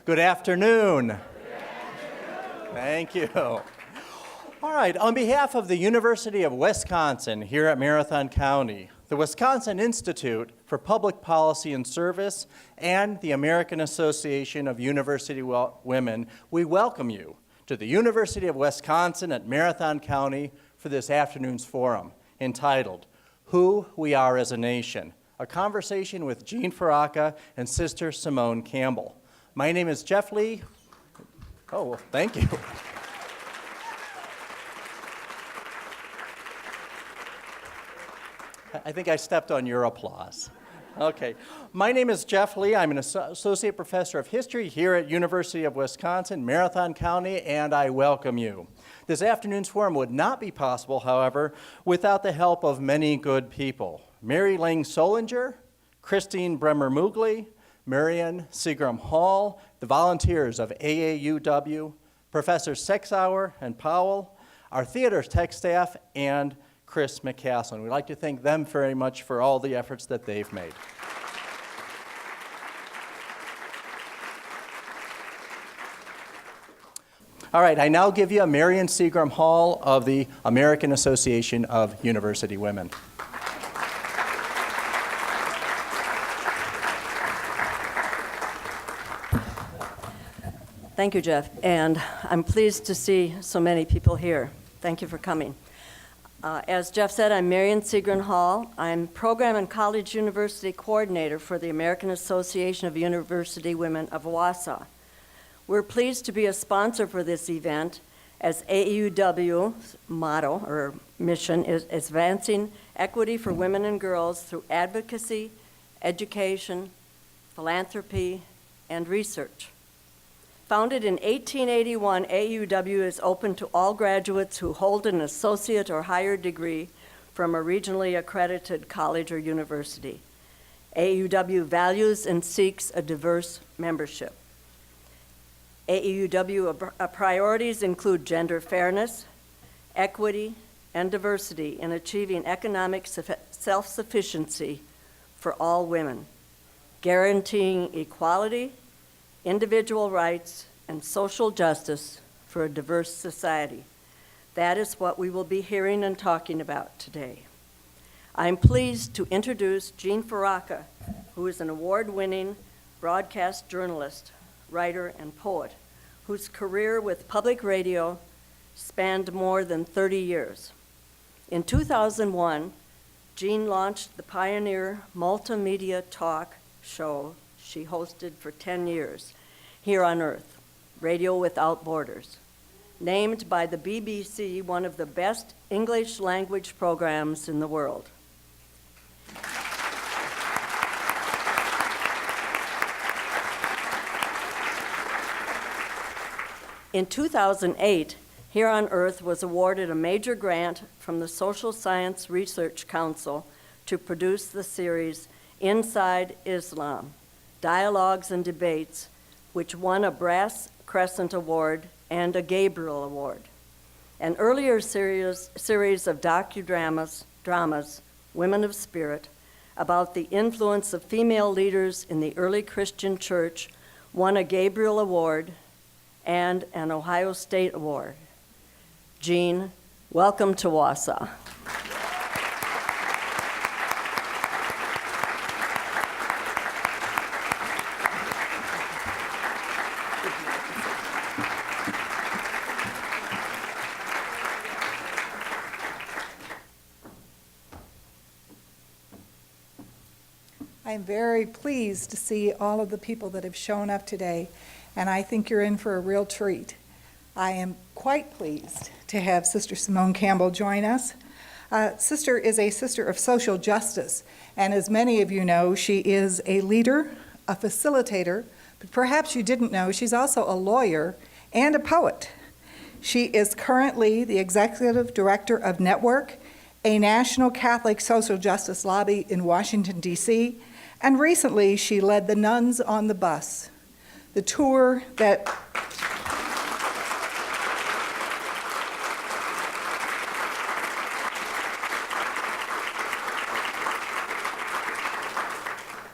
Good afternoon. Thank you. All right, on behalf of the University of Wisconsin here at Marathon County, the Wisconsin Institute for Public Policy and Service, and the American Association of University Women, we welcome you to the University of Wisconsin at Marathon County for this afternoon's forum entitled, Who We Are as a Nation, a conversation with Jean Feraca and Sister Simone Campbell. My name is Jeff Lee. Oh, well, thank you. I think I stepped on your applause. Okay. My name is Jeff Lee. I'm an associate professor of history here at University of Wisconsin, Marathon County, and I welcome you. This afternoon's forum would not be possible, however, without the help of many good people. Mary Lang Solinger, Christine Bremer-Mugli, Marian Seagram Hall, the volunteers of AAUW, Professor Sexauer and Powell, our theater tech staff, and Chris McCaslin. We'd like to thank them very much for all the efforts that they've made. All right, I now give you a Marian Seagram Hall of the American Association of University Women. Thank you, Jeff, and I'm pleased to see so many people here. Thank you for coming. As Jeff said, I'm Marian Seagram Hall. I'm Program and College University Coordinator for the American Association of University Women of Wausau. We're pleased to be a sponsor for this event, as AUW's motto or mission is advancing equity for women and girls through advocacy, education, philanthropy, and research. Founded in 1881, AUW is open to all graduates who hold an associate or higher degree from a regionally accredited college or university. AUW values and seeks a diverse membership. AUW priorities include gender fairness, equity, and diversity in achieving economic self-sufficiency for all women, guaranteeing equality, individual rights, and social justice for a diverse society. That is what we will be hearing and talking about today. I'm pleased to introduce Jean Feraca, who is an award-winning broadcast journalist, writer, and poet, whose career with public radio spanned more than 30 years. In 2001, Jean launched the pioneer multimedia talk show she hosted for 10 years, Here on Earth, Radio Without Borders, named by the BBC one of the best English language programs in the world. In 2008, Here on Earth was awarded a major grant from the Social Science Research Council to produce the series Inside Islam, Dialogues and Debates, which won a Brass Crescent Award and a Gabriel Award. An earlier series of docudramas, Women of Spirit, about the influence of female leaders in the early Christian church, won a Gabriel Award and an Ohio State Award. Jean, welcome to Wausau. I'm very pleased to see all of the people that have shown up today, and I think you're in for a real treat. I am quite pleased to have Sister Simone Campbell join us. Sister is a sister of social justice, and as many of you know, she is a leader, a facilitator, but perhaps you didn't know, she's also a lawyer and a poet. She is currently the executive director of Network, a national Catholic social justice lobby in Washington, D.C., and recently she led the Nuns on the Bus, the tour that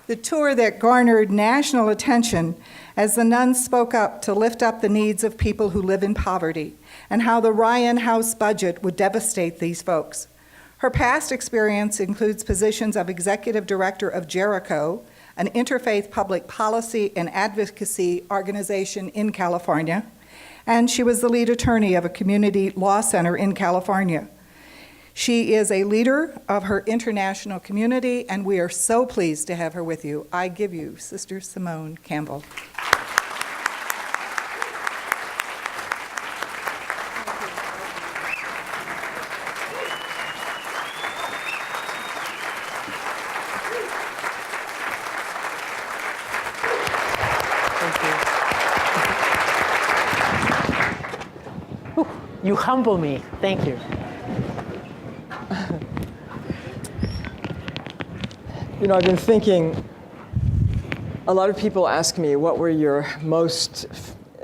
The tour that garnered national attention as the nuns spoke up to lift up the needs of people who live in poverty and how the Ryan House budget would devastate these folks. Her past experience includes positions of executive director of Jericho, an interfaith public policy and advocacy organization in California, and she was the lead attorney of a community law center in California. She is a leader of her international community, and we are so pleased to have her with you. I give you Sister Simone Campbell. You humble me. Thank you. You know, I've been thinking, a lot of people ask me, what were your most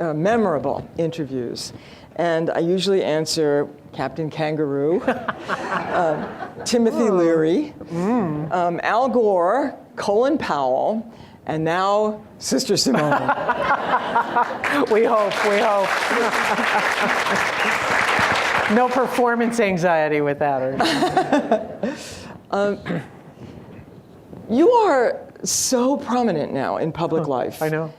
memorable interviews? And I usually answer Captain Kangaroo, Timothy Leary, Al Gore, Colin Powell, and now Sister Simone. We hope. No performance anxiety without her. You are so prominent now in public life. I know.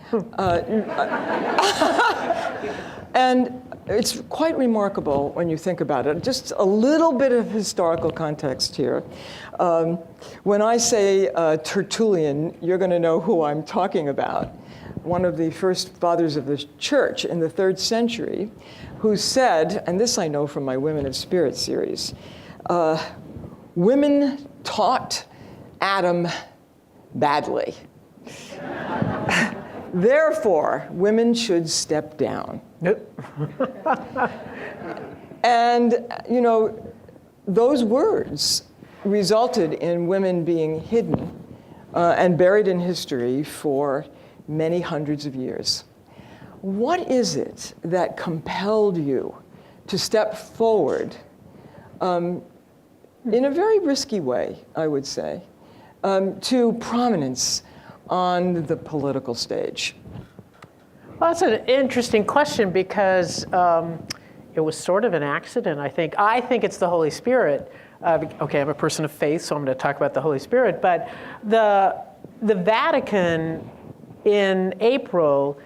And it's quite remarkable when you think about it. Just a little bit of historical context here. When I say Tertullian, you're going to know who I'm talking about. One of the first fathers of the church in the 3rd century, who said, and this I know from my Women of Spirit series, women taught Adam badly. Therefore, women should step down. Nope. And, you know, those words resulted in women being hidden and buried in history for many hundreds of years. What is it that compelled you to step forward in a very risky way, I would say, to prominence on the political stage? Well, that's an interesting question because it was sort of an accident, I think. I think it's the Holy Spirit. Okay, I'm a person of faith, so I'm going to talk about the Holy Spirit. But the Vatican in April,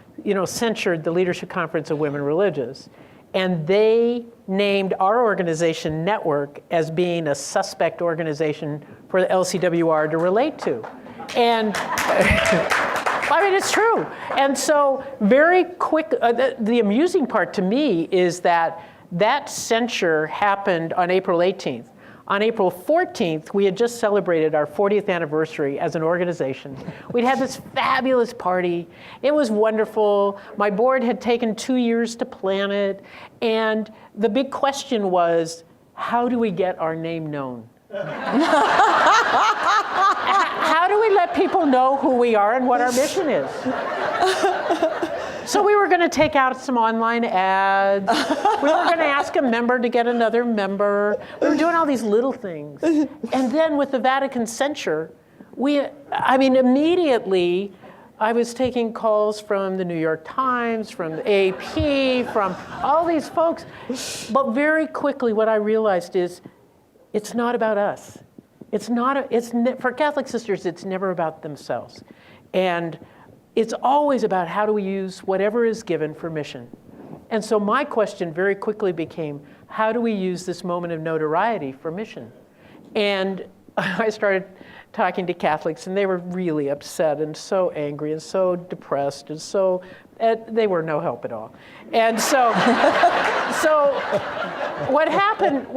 censured the Leadership Conference of Women Religious. And they named our organization, Network, as being a suspect organization for the LCWR to relate to. And I mean, it's true. And so very quick, the amusing part to me is that censure happened on April 18th. On April 14th, we had just celebrated our 40th anniversary as an organization. We'd had this fabulous party. It was wonderful. My board had taken 2 years to plan it. And the big question was, how do we get our name known? How do we let people know who we are and what our mission is? So we were going to take out some online ads. We were going to ask a member to get another member. We were doing all these little things. And then with the Vatican censure, immediately I was taking calls from the New York Times, from the AP, from all these folks. But very quickly what I realized is it's not about us. For Catholic sisters, it's never about themselves. And it's always about how do we use whatever is given for mission. And so my question very quickly became, how do we use this moment of notoriety for mission? And I started talking to Catholics, and they were really upset and so angry and so depressed and they were no help at all. And so what happened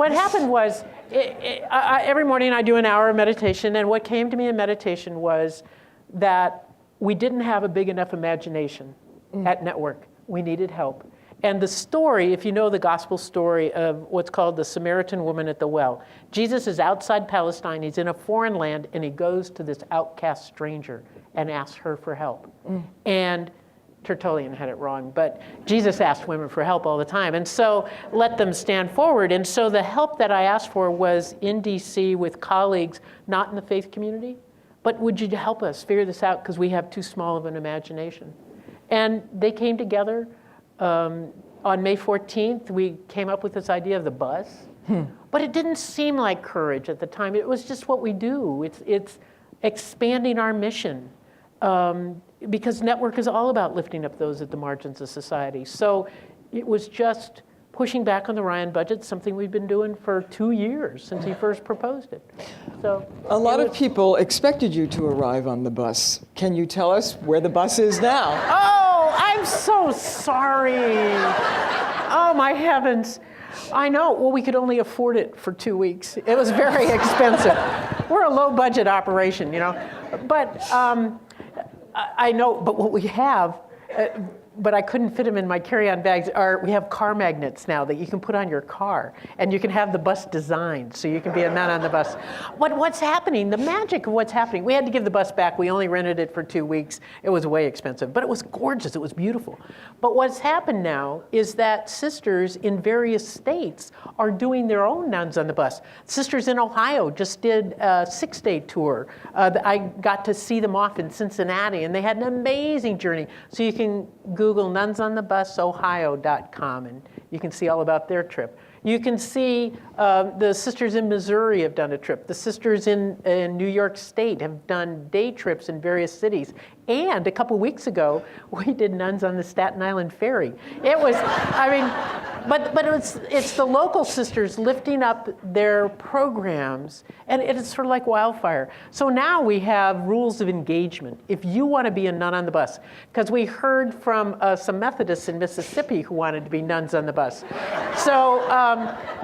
was, every morning I do an hour of meditation, and what came to me in meditation was that we didn't have a big enough imagination at Network. We needed help. And the story, if you know the gospel story of what's called the Samaritan Woman at the well, Jesus is outside Palestine, he's in a foreign land, and he goes to this outcast stranger and asks her for help. And Tertullian had it wrong, but Jesus asked women for help all the time. And so let them stand forward. And so the help that I asked for was in DC with colleagues, not in the faith community, but would you help us figure this out because we have too small of an imagination? And they came together. On May 14th, we came up with this idea of the bus. But it didn't seem like courage at the time. It was just what we do. It's expanding our mission. Because network is all about lifting up those at the margins of society. So it was just pushing back on the Ryan budget, something we've been doing for 2 years since he first proposed it. So a lot of people expected you to arrive on the bus. Can you tell us where the bus is now? Oh, I'm so sorry. Oh, my heavens. I know. Well, we could only afford it for 2 weeks. It was very expensive. We're a low-budget operation, you know. But I know. But what we have, but I couldn't fit them in my carry-on bags. We have car magnets now that you can put on your car, and you can have the bus designed so you can be a nun on the bus. But what's happening? The magic of what's happening. We had to give the bus back. We only rented it for 2 weeks. It was way expensive, but it was gorgeous. It was beautiful. But what's happened now is that sisters in various states are doing their own nuns on the bus. Sisters in Ohio just did a 6-day tour. I got to see them off in Cincinnati, and they had an amazing journey. So you can Google nunsonthebusohio.com, and you can see all about their trip. You can see the sisters in Missouri have done a trip. The sisters in New York State have done day trips in various cities. And a couple weeks ago, we did nuns on the Staten Island ferry. It was, I mean, but it's the local sisters lifting up their programs, and it's sort of like wildfire. So now we have rules of engagement. If you want to be a nun on the bus, because we heard from some Methodists in Mississippi who wanted to be nuns on the bus. So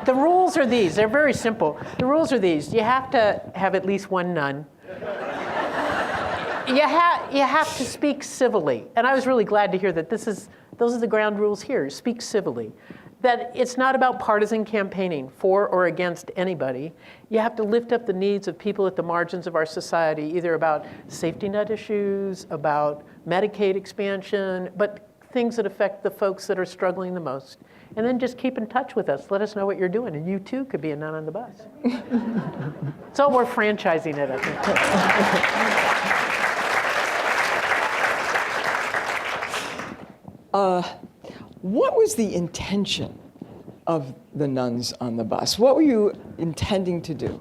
the rules are these. They're very simple. The rules are these. You have to have at least one nun. You have to speak civilly. And I was really glad to hear that those are the ground rules here. Speak civilly. That it's not about partisan campaigning for or against anybody. You have to lift up the needs of people at the margins of our society, either about safety net issues, about Medicaid expansion, but things that affect the folks that are struggling the most. And then just keep in touch with us. Let us know what you're doing, and you too could be a nun on the bus. So we're franchising it, I think. What was the intention of the nuns on the bus? What were you intending to do?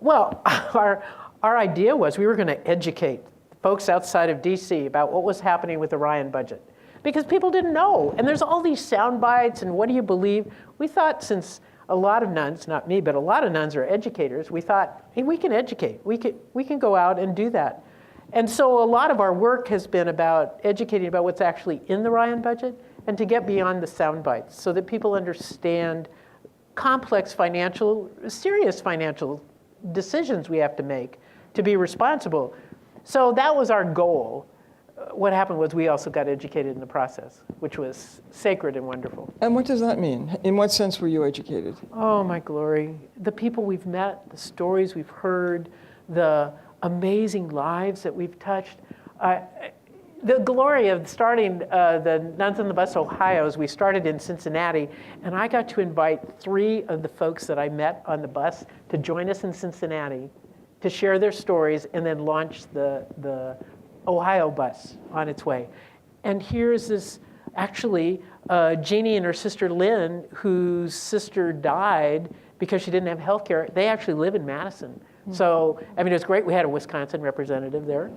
Well, our idea was we were going to educate folks outside of DC about what was happening with the Ryan budget. Because people didn't know. And there's all these sound bites, and what do you believe? We thought, since a lot of nuns, not me, but a lot of nuns are educators, we thought, hey, we can educate. We can go out and do that. And so a lot of our work has been about educating about what's actually in the Ryan budget, and to get beyond the sound bites so that people understand complex serious financial decisions we have to make to be responsible. So that was our goal. What happened was we also got educated in the process, which was sacred and wonderful. And what does that mean? In what sense were you educated? Oh, my glory. The people we've met, the stories we've heard, the amazing lives that we've touched. The glory of starting the Nuns on the Bus Ohio's, we started in Cincinnati, and I got to invite 3 of the folks that I met on the bus to join us in Cincinnati to share their stories and then launch the Ohio bus on its way. And here's this, actually, Jeannie and her sister Lynn, whose sister died because she didn't have health care. They actually live in Madison. So, I mean, it was great. We had a Wisconsin representative there.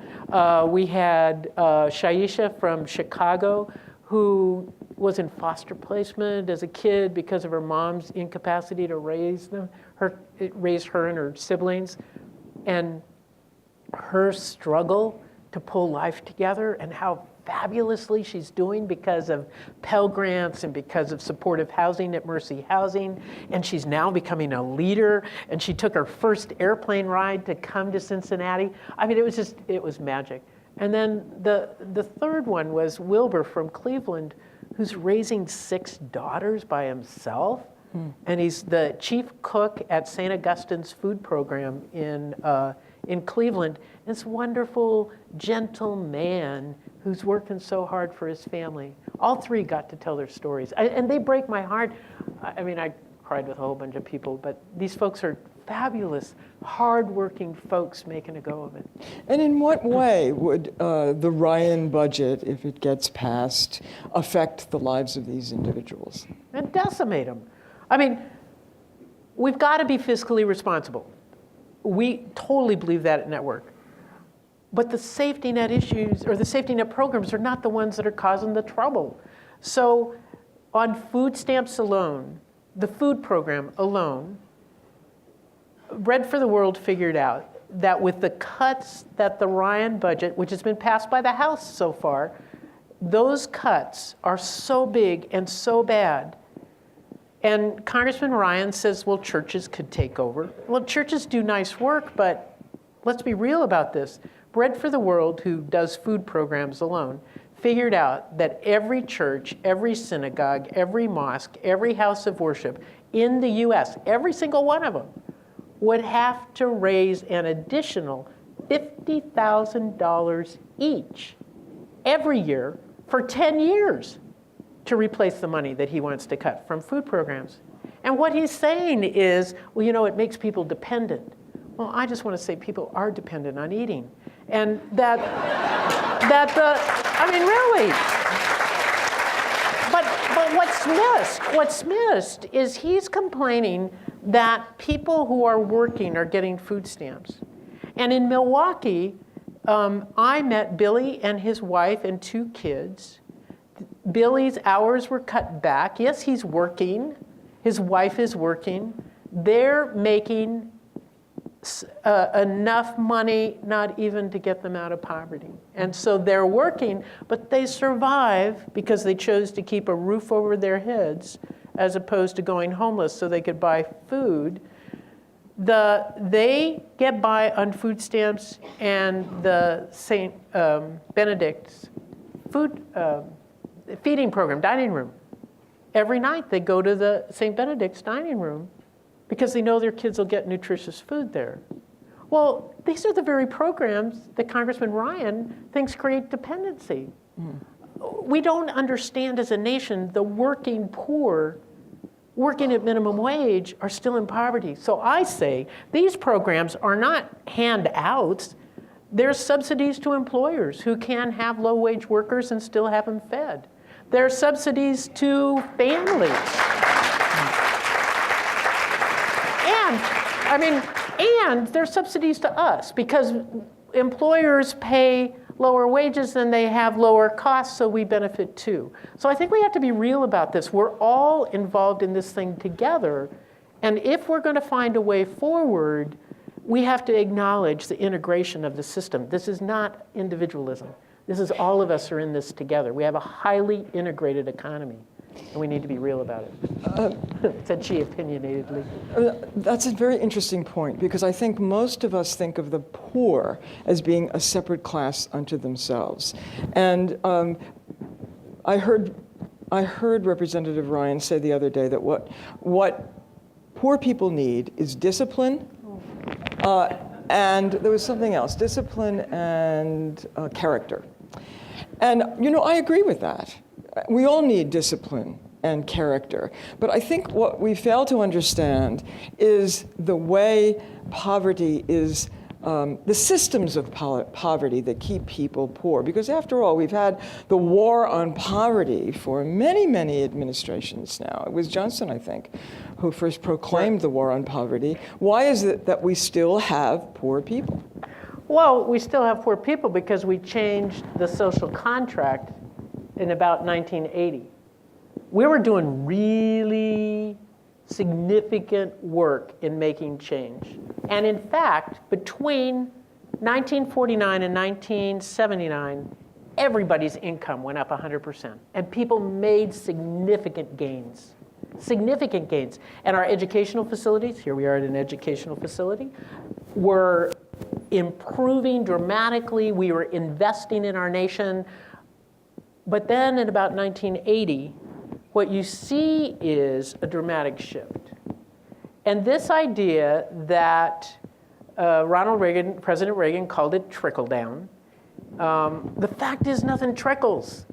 We had Shaisha from Chicago, who was in foster placement as a kid because of her mom's incapacity to raise her and her siblings. And her struggle to pull life together, and how fabulously she's doing because of Pell Grants and because of supportive housing at Mercy Housing. And she's now becoming a leader, and she took her first airplane ride to come to Cincinnati. I mean, it was magic. And then the third one was Wilbur from Cleveland, who's raising 6 daughters by himself. And he's the chief cook at St. Augustine's food program in Cleveland. This wonderful, gentle man who's working so hard for his family. All 3 got to tell their stories. And they break my heart. I mean, I cried with a whole bunch of people, but these folks are fabulous, hardworking folks making a go of it. And in what way would the Ryan budget, if it gets passed, affect the lives of these individuals? And decimate them. I mean, we've got to be fiscally responsible. We totally believe that at Network. But the safety net issues, or the safety net programs, are not the ones that are causing the trouble. So on food stamps alone, the food program alone, Bread for the World figured out that with the cuts that the Ryan budget, which has been passed by the House so far, those cuts are so big and so bad. And Congressman Ryan says, well, churches could take over. Well, churches do nice work, but let's be real about this. Bread for the World, who does food programs alone, figured out that every church, every synagogue, every mosque, every house of worship in the US, every single one of them, would have to raise an additional $50,000 each every year for 10 years to replace the money that he wants to cut from food programs. And what he's saying is, well, you know, it makes people dependent. Well, I just want to say people are dependent on eating. And I mean, really. But what's missed is he's complaining that people who are working are getting food stamps. And in Milwaukee, I met Billy and his wife and 2 kids. Billy's hours were cut back. Yes, he's working. His wife is working. They're making enough money not even to get them out of poverty. And so they're working, but they survive because they chose to keep a roof over their heads as opposed to going homeless so they could buy food. They get by on food stamps and the St. Benedict's food feeding program, dining room. Every night they go to the St. Benedict's dining room because they know their kids will get nutritious food there. Well, these are the very programs that Congressman Ryan thinks create dependency. We don't understand as a nation the working poor, working at minimum wage, are still in poverty. So I say these programs are not handouts. They're subsidies to employers who can have low-wage workers and still have them fed. They're subsidies to families. And they're subsidies to us because employers pay lower wages and they have lower costs, so we benefit too. So I think we have to be real about this. We're all involved in this thing together, and if we're going to find a way forward, we have to acknowledge the integration of the system. This is not individualism. This is all of us are in this together. We have a highly integrated economy. And we need to be real about it, said she opinionatedly. That's a very interesting point, because I think most of us think of the poor as being a separate class unto themselves. And I heard Representative Ryan say the other day that what poor people need is discipline, and there was something else, discipline and character. And, you know, I agree with that. We all need discipline and character. But I think what we fail to understand is the way poverty is, the systems of poverty that keep people poor. Because after all, we've had the war on poverty for many, many administrations now. It was Johnson, I think, who first proclaimed the war on poverty. Why is it that we still have poor people? Well, we still have poor people because we changed the social contract in about 1980. We were doing really significant work in making change. And in fact, between 1949 and 1979, everybody's income went up 100%. And people made significant gains. Significant gains. And our educational facilities, here we are at an educational facility, were improving dramatically. We were investing in our nation. But then in about 1980, what you see is a dramatic shift. And this idea that President Reagan called it trickle down, the fact is nothing trickles.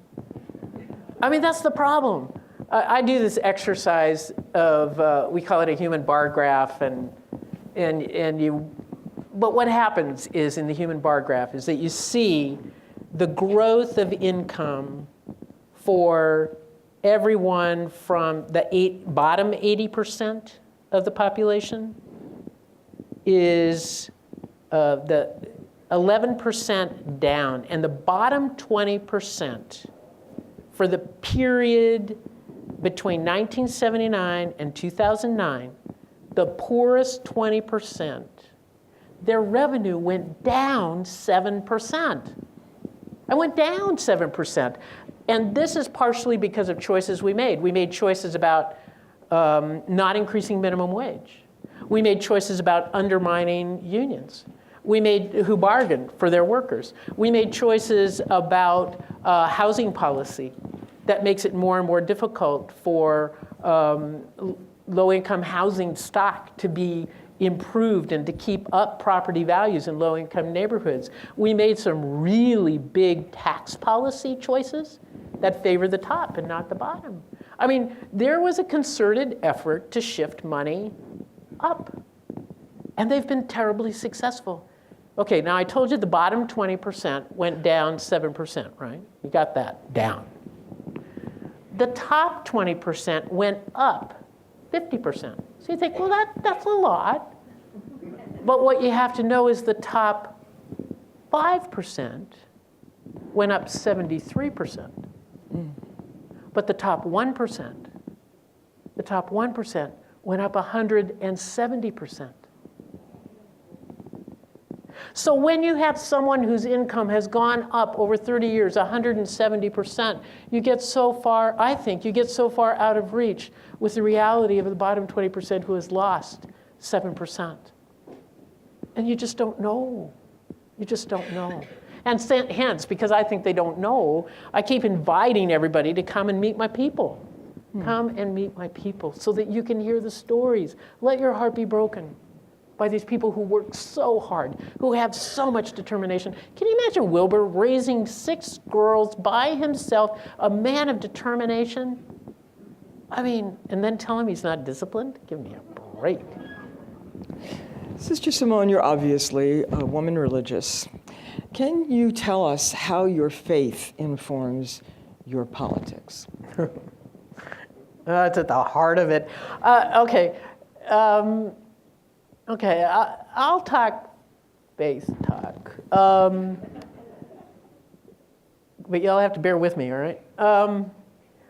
I mean, that's the problem. I do this exercise of, we call it a human bar graph, and But what happens is in the human bar graph is that you see the growth of income for everyone from the bottom 80% of the population is the 11% down, and the bottom 20% for the period between 1979 and 2009, the poorest 20%, their revenue went down 7%. It went down 7%. And this is partially because of choices we made. We made choices about not increasing minimum wage. We made choices about undermining unions. Who bargained for their workers. We made choices about housing policy that makes it more and more difficult for low-income housing stock to be improved and to keep up property values in low-income neighborhoods. We made some really big tax policy choices that favor the top and not the bottom. I mean, there was a concerted effort to shift money up, and they've been terribly successful. Okay, now I told you the bottom 20% went down 7%, right? You got that down. The top 20% went up 50%. So you think, well, that's a lot. But what you have to know is the top 5% went up 73%. But the top 1% went up 170%. So when you have someone whose income has gone up over 30 years, 170%, you get so far, I think, you get so far out of reach with the reality of the bottom 20% who has lost 7%. And you just don't know. You just don't know. And hence, because I think they don't know, I keep inviting everybody to come and meet my people. Come and meet my people so that you can hear the stories. Let your heart be broken by these people who work so hard, who have so much determination. Can you imagine Wilbur raising 6 girls by himself, a man of determination? I mean, and then tell him he's not disciplined? Give me a break. Sister Simone, you're obviously a woman religious. Can you tell us how your faith informs your politics? It's at the heart of it. Okay. Okay, I'll talk faith talk. But you'll have to bear with me, all right?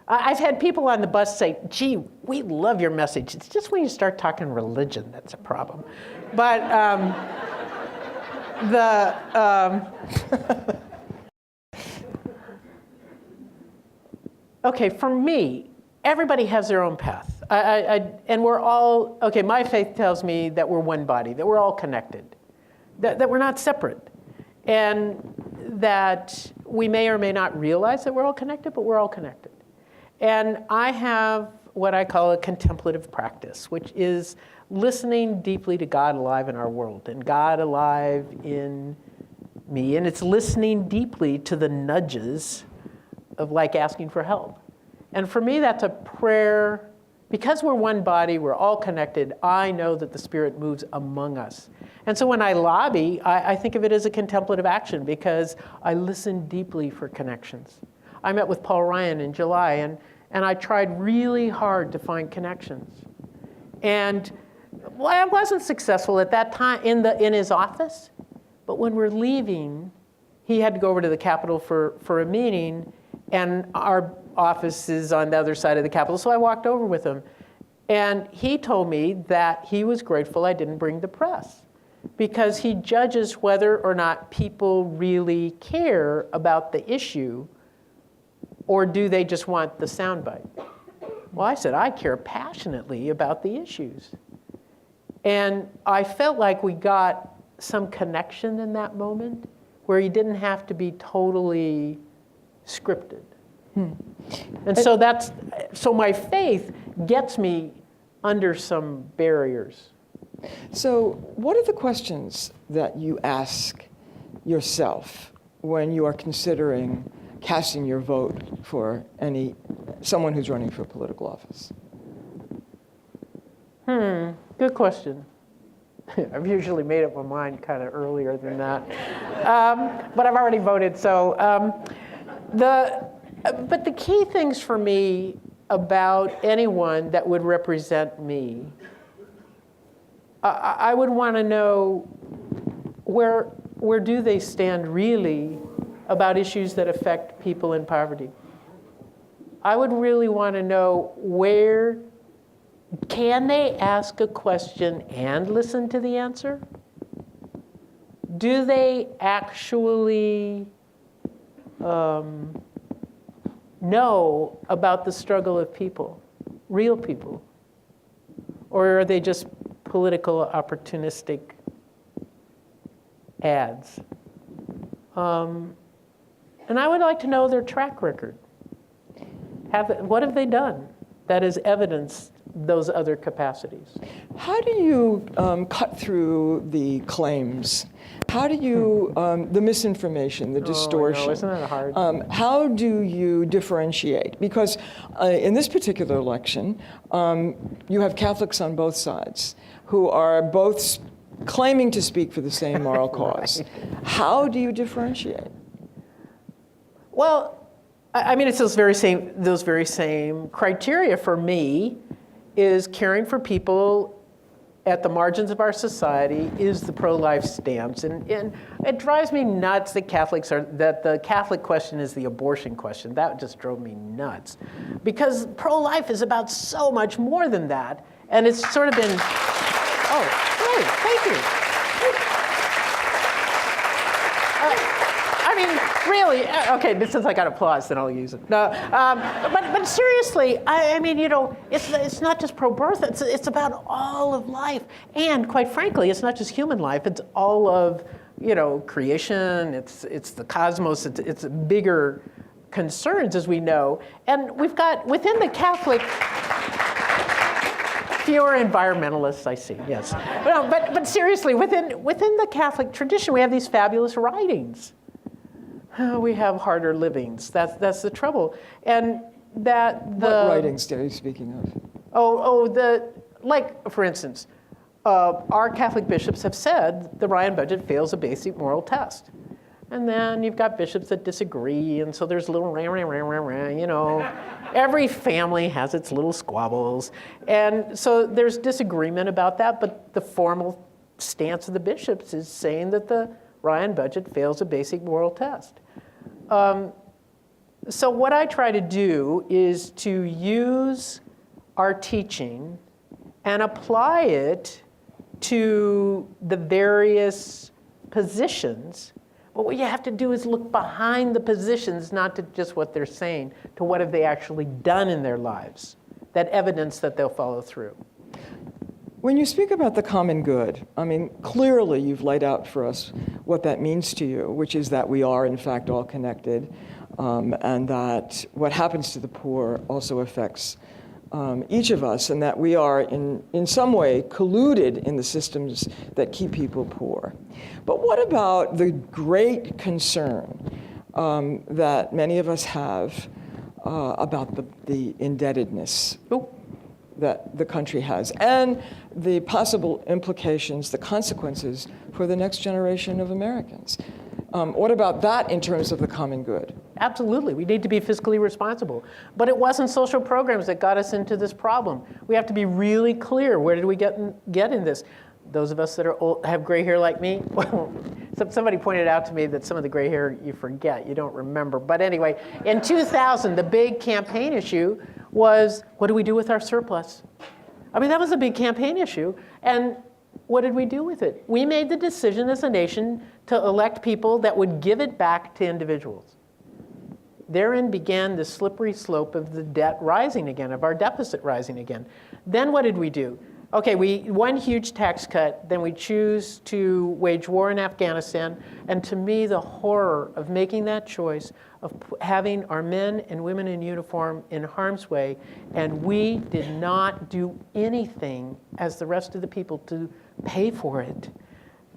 I've had people on the bus say, gee, we love your message. It's just when you start talking religion that's a problem. But okay, for me, everybody has their own path. And we're all, okay, my faith tells me that we're one body, that we're all connected, that we're not separate, and that we may or may not realize that we're all connected, but we're all connected. And I have what I call a contemplative practice, which is listening deeply to God alive in our world and God alive in me. And it's listening deeply to the nudges of like asking for help. And for me, that's a prayer. Because we're one body, we're all connected, I know that the Spirit moves among us. And so when I lobby, I think of it as a contemplative action because I listen deeply for connections. I met with Paul Ryan in July, and I tried really hard to find connections. And well, I wasn't successful at that time in his office, but when we're leaving, he had to go over to the Capitol for a meeting, and our office is on the other side of the Capitol, so I walked over with him. And he told me that he was grateful I didn't bring the press because he judges whether or not people really care about the issue or do they just want the soundbite. Well, I said, I care passionately about the issues. And I felt like we got some connection in that moment where he didn't have to be totally scripted. And so my faith gets me under some barriers. So what are the questions that you ask yourself when you are considering casting your vote for someone who's running for political office? Good question. I've usually made up my mind kind of earlier than that. But I've already voted, so. But the key things for me about anyone that would represent me, I would want to know where do they stand really about issues that affect people in poverty. I would really want to know where can they ask a question and listen to the answer? Do they actually know about the struggle of people, real people? Or are they just political, opportunistic ads? And I would like to know their track record. What have they done that has evidenced those other capacities? How do you cut through the claims? How do you, the misinformation, the distortion? No, isn't that hard? How do you differentiate? Because in this particular election, you have Catholics on both sides who are both claiming to speak for the same moral cause. Right. How do you differentiate? Well, I mean, it's those very same criteria for me is caring for people at the margins of our society is the pro-life stance. And it drives me nuts that that the Catholic question is the abortion question. That just drove me nuts. Because pro-life is about so much more than that. And it's sort of been, oh, great, thank you. I mean, really, okay, since I got applause, then I'll use it. No, but seriously, I mean, it's not just pro-birth, it's about all of life. And quite frankly, it's not just human life, it's all of, creation, it's the cosmos, it's bigger concerns, as we know. And we've got, within the Catholic, fewer environmentalists, I see, yes. But seriously, within the Catholic tradition, we have these fabulous writings. We have harder livings. That's the trouble. And that the... What writings are you speaking of? Like, for instance, our Catholic bishops have said the Ryan budget fails a basic moral test. And then you've got bishops that disagree, and so there's a little every family has its little squabbles. And so there's disagreement about that, but the formal stance of the bishops is saying that the Ryan budget fails a basic moral test. So what I try to do is to use our teaching and apply it to the various positions. But what you have to do is look behind the positions, not to just what they're saying, to what have they actually done in their lives, that evidence that they'll follow through. When you speak about the common good, I mean, clearly you've laid out for us what that means to you, which is that we are, in fact, all connected, and that what happens to the poor also affects each of us, and that we are, in some way, colluded in the systems that keep people poor. But what about the great concern that many of us have about the indebtedness that the country has, and the possible implications, the consequences for the next generation of Americans? What about that in terms of the common good? Absolutely. We need to be fiscally responsible. But it wasn't social programs that got us into this problem. We have to be really clear. Where did we get in this? Those of us that are old, have gray hair like me, well, somebody pointed out to me that some of the gray hair you forget, you don't remember. But anyway, in 2000, the big campaign issue was, what do we do with our surplus? I mean, that was a big campaign issue. And what did we do with it? We made the decision as a nation to elect people that would give it back to individuals. Therein began the slippery slope of the debt rising again, of our deficit rising again. Then what did we do? Okay, one huge tax cut, then we choose to wage war in Afghanistan, and to me, the horror of making that choice of having our men and women in uniform in harm's way, and we did not do anything as the rest of the people to pay for it.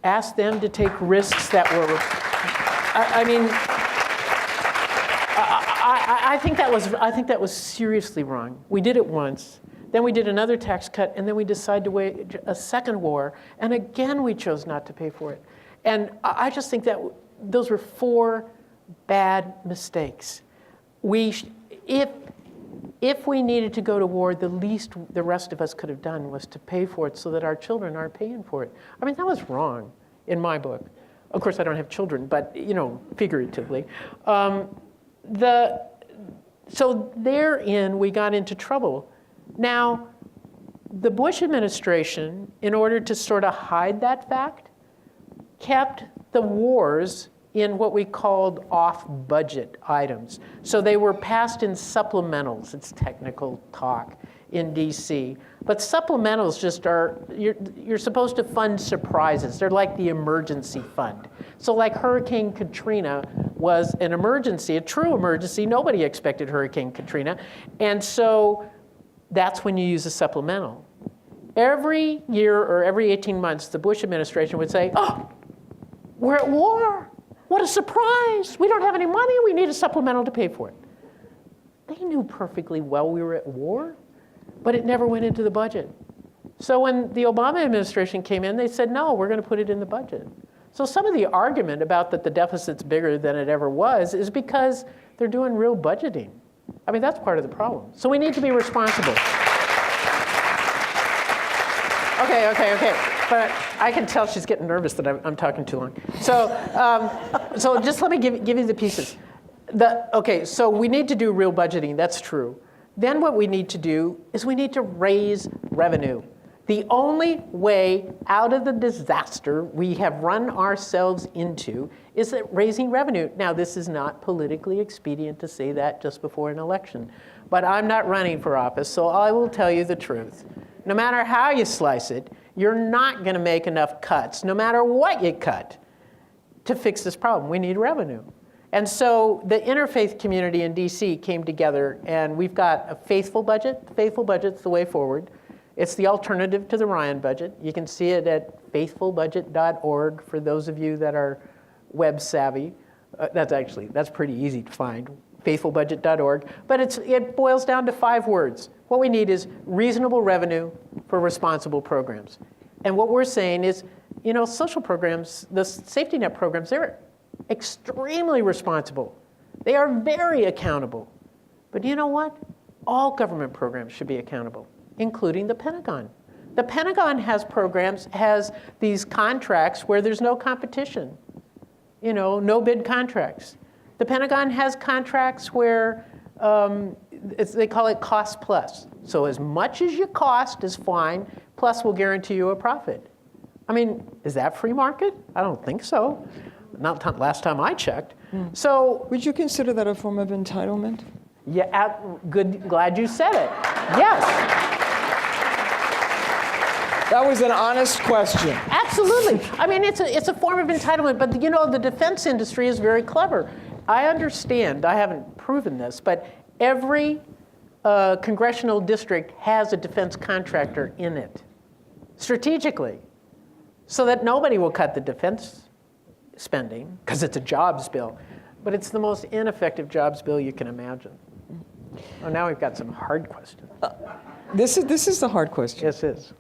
Ask them to take risks that were, I think that was seriously wrong. We did it once. Then we did another tax cut, and then we decided to wage a second war, and again we chose not to pay for it. And I just think that those were 4 bad mistakes. If we needed to go to war, the least the rest of us could have done was to pay for it so that our children aren't paying for it. I mean, that was wrong in my book. Of course, I don't have children, but, figuratively. So therein, we got into trouble. Now, the Bush administration, in order to sort of hide that fact, kept the wars in what we called off-budget items. So they were passed in supplementals. It's technical talk in DC. But supplementals just are, you're supposed to fund surprises. They're like the emergency fund. So like Hurricane Katrina was an emergency, a true emergency. Nobody expected Hurricane Katrina. And so that's when you use a supplemental. Every year or every 18 months, the Bush administration would say, oh, we're at war. What a surprise. We don't have any money. We need a supplemental to pay for it. They knew perfectly well we were at war, but it never went into the budget. So when the Obama administration came in, they said, no, we're going to put it in the budget. So some of the argument about that the deficit's bigger than it ever was is because they're doing real budgeting. I mean, that's part of the problem. So we need to be responsible. Okay. But I can tell she's getting nervous that I'm talking too long. So just let me give you the pieces. So we need to do real budgeting. That's true. Then what we need to do is we need to raise revenue. The only way out of the disaster we have run ourselves into is that raising revenue. Now, this is not politically expedient to say that just before an election. But I'm not running for office, so I will tell you the truth. No matter how you slice it, you're not going to make enough cuts, no matter what you cut, to fix this problem. We need revenue. And so the interfaith community in DC came together, and we've got a faithful budget. The faithful budget's the way forward. It's the alternative to the Ryan budget. You can see it at faithfulbudget.org for those of you that are web savvy. That's pretty easy to find, faithfulbudget.org. But it boils down to 5 words. What we need is reasonable revenue for responsible programs. And what we're saying is, social programs, the safety net programs, they're extremely responsible. They are very accountable. But you know what? All government programs should be accountable, including the Pentagon. The Pentagon has these contracts where there's no competition, no bid contracts. The Pentagon has contracts where they call it cost plus. So as much as you cost is fine, plus we'll guarantee you a profit. I mean, is that free market? I don't think so. Not last time I checked. So would you consider that a form of entitlement? Yeah, glad you said it. Yes. That was an honest question. Absolutely. I mean, it's a form of entitlement, but the defense industry is very clever. I understand, I haven't proven this, but every congressional district has a defense contractor in it, strategically, so that nobody will cut the defense spending, because it's a jobs bill. But it's the most ineffective jobs bill you can imagine. Oh, now we've got some hard questions. This is the hard question. Yes, it is.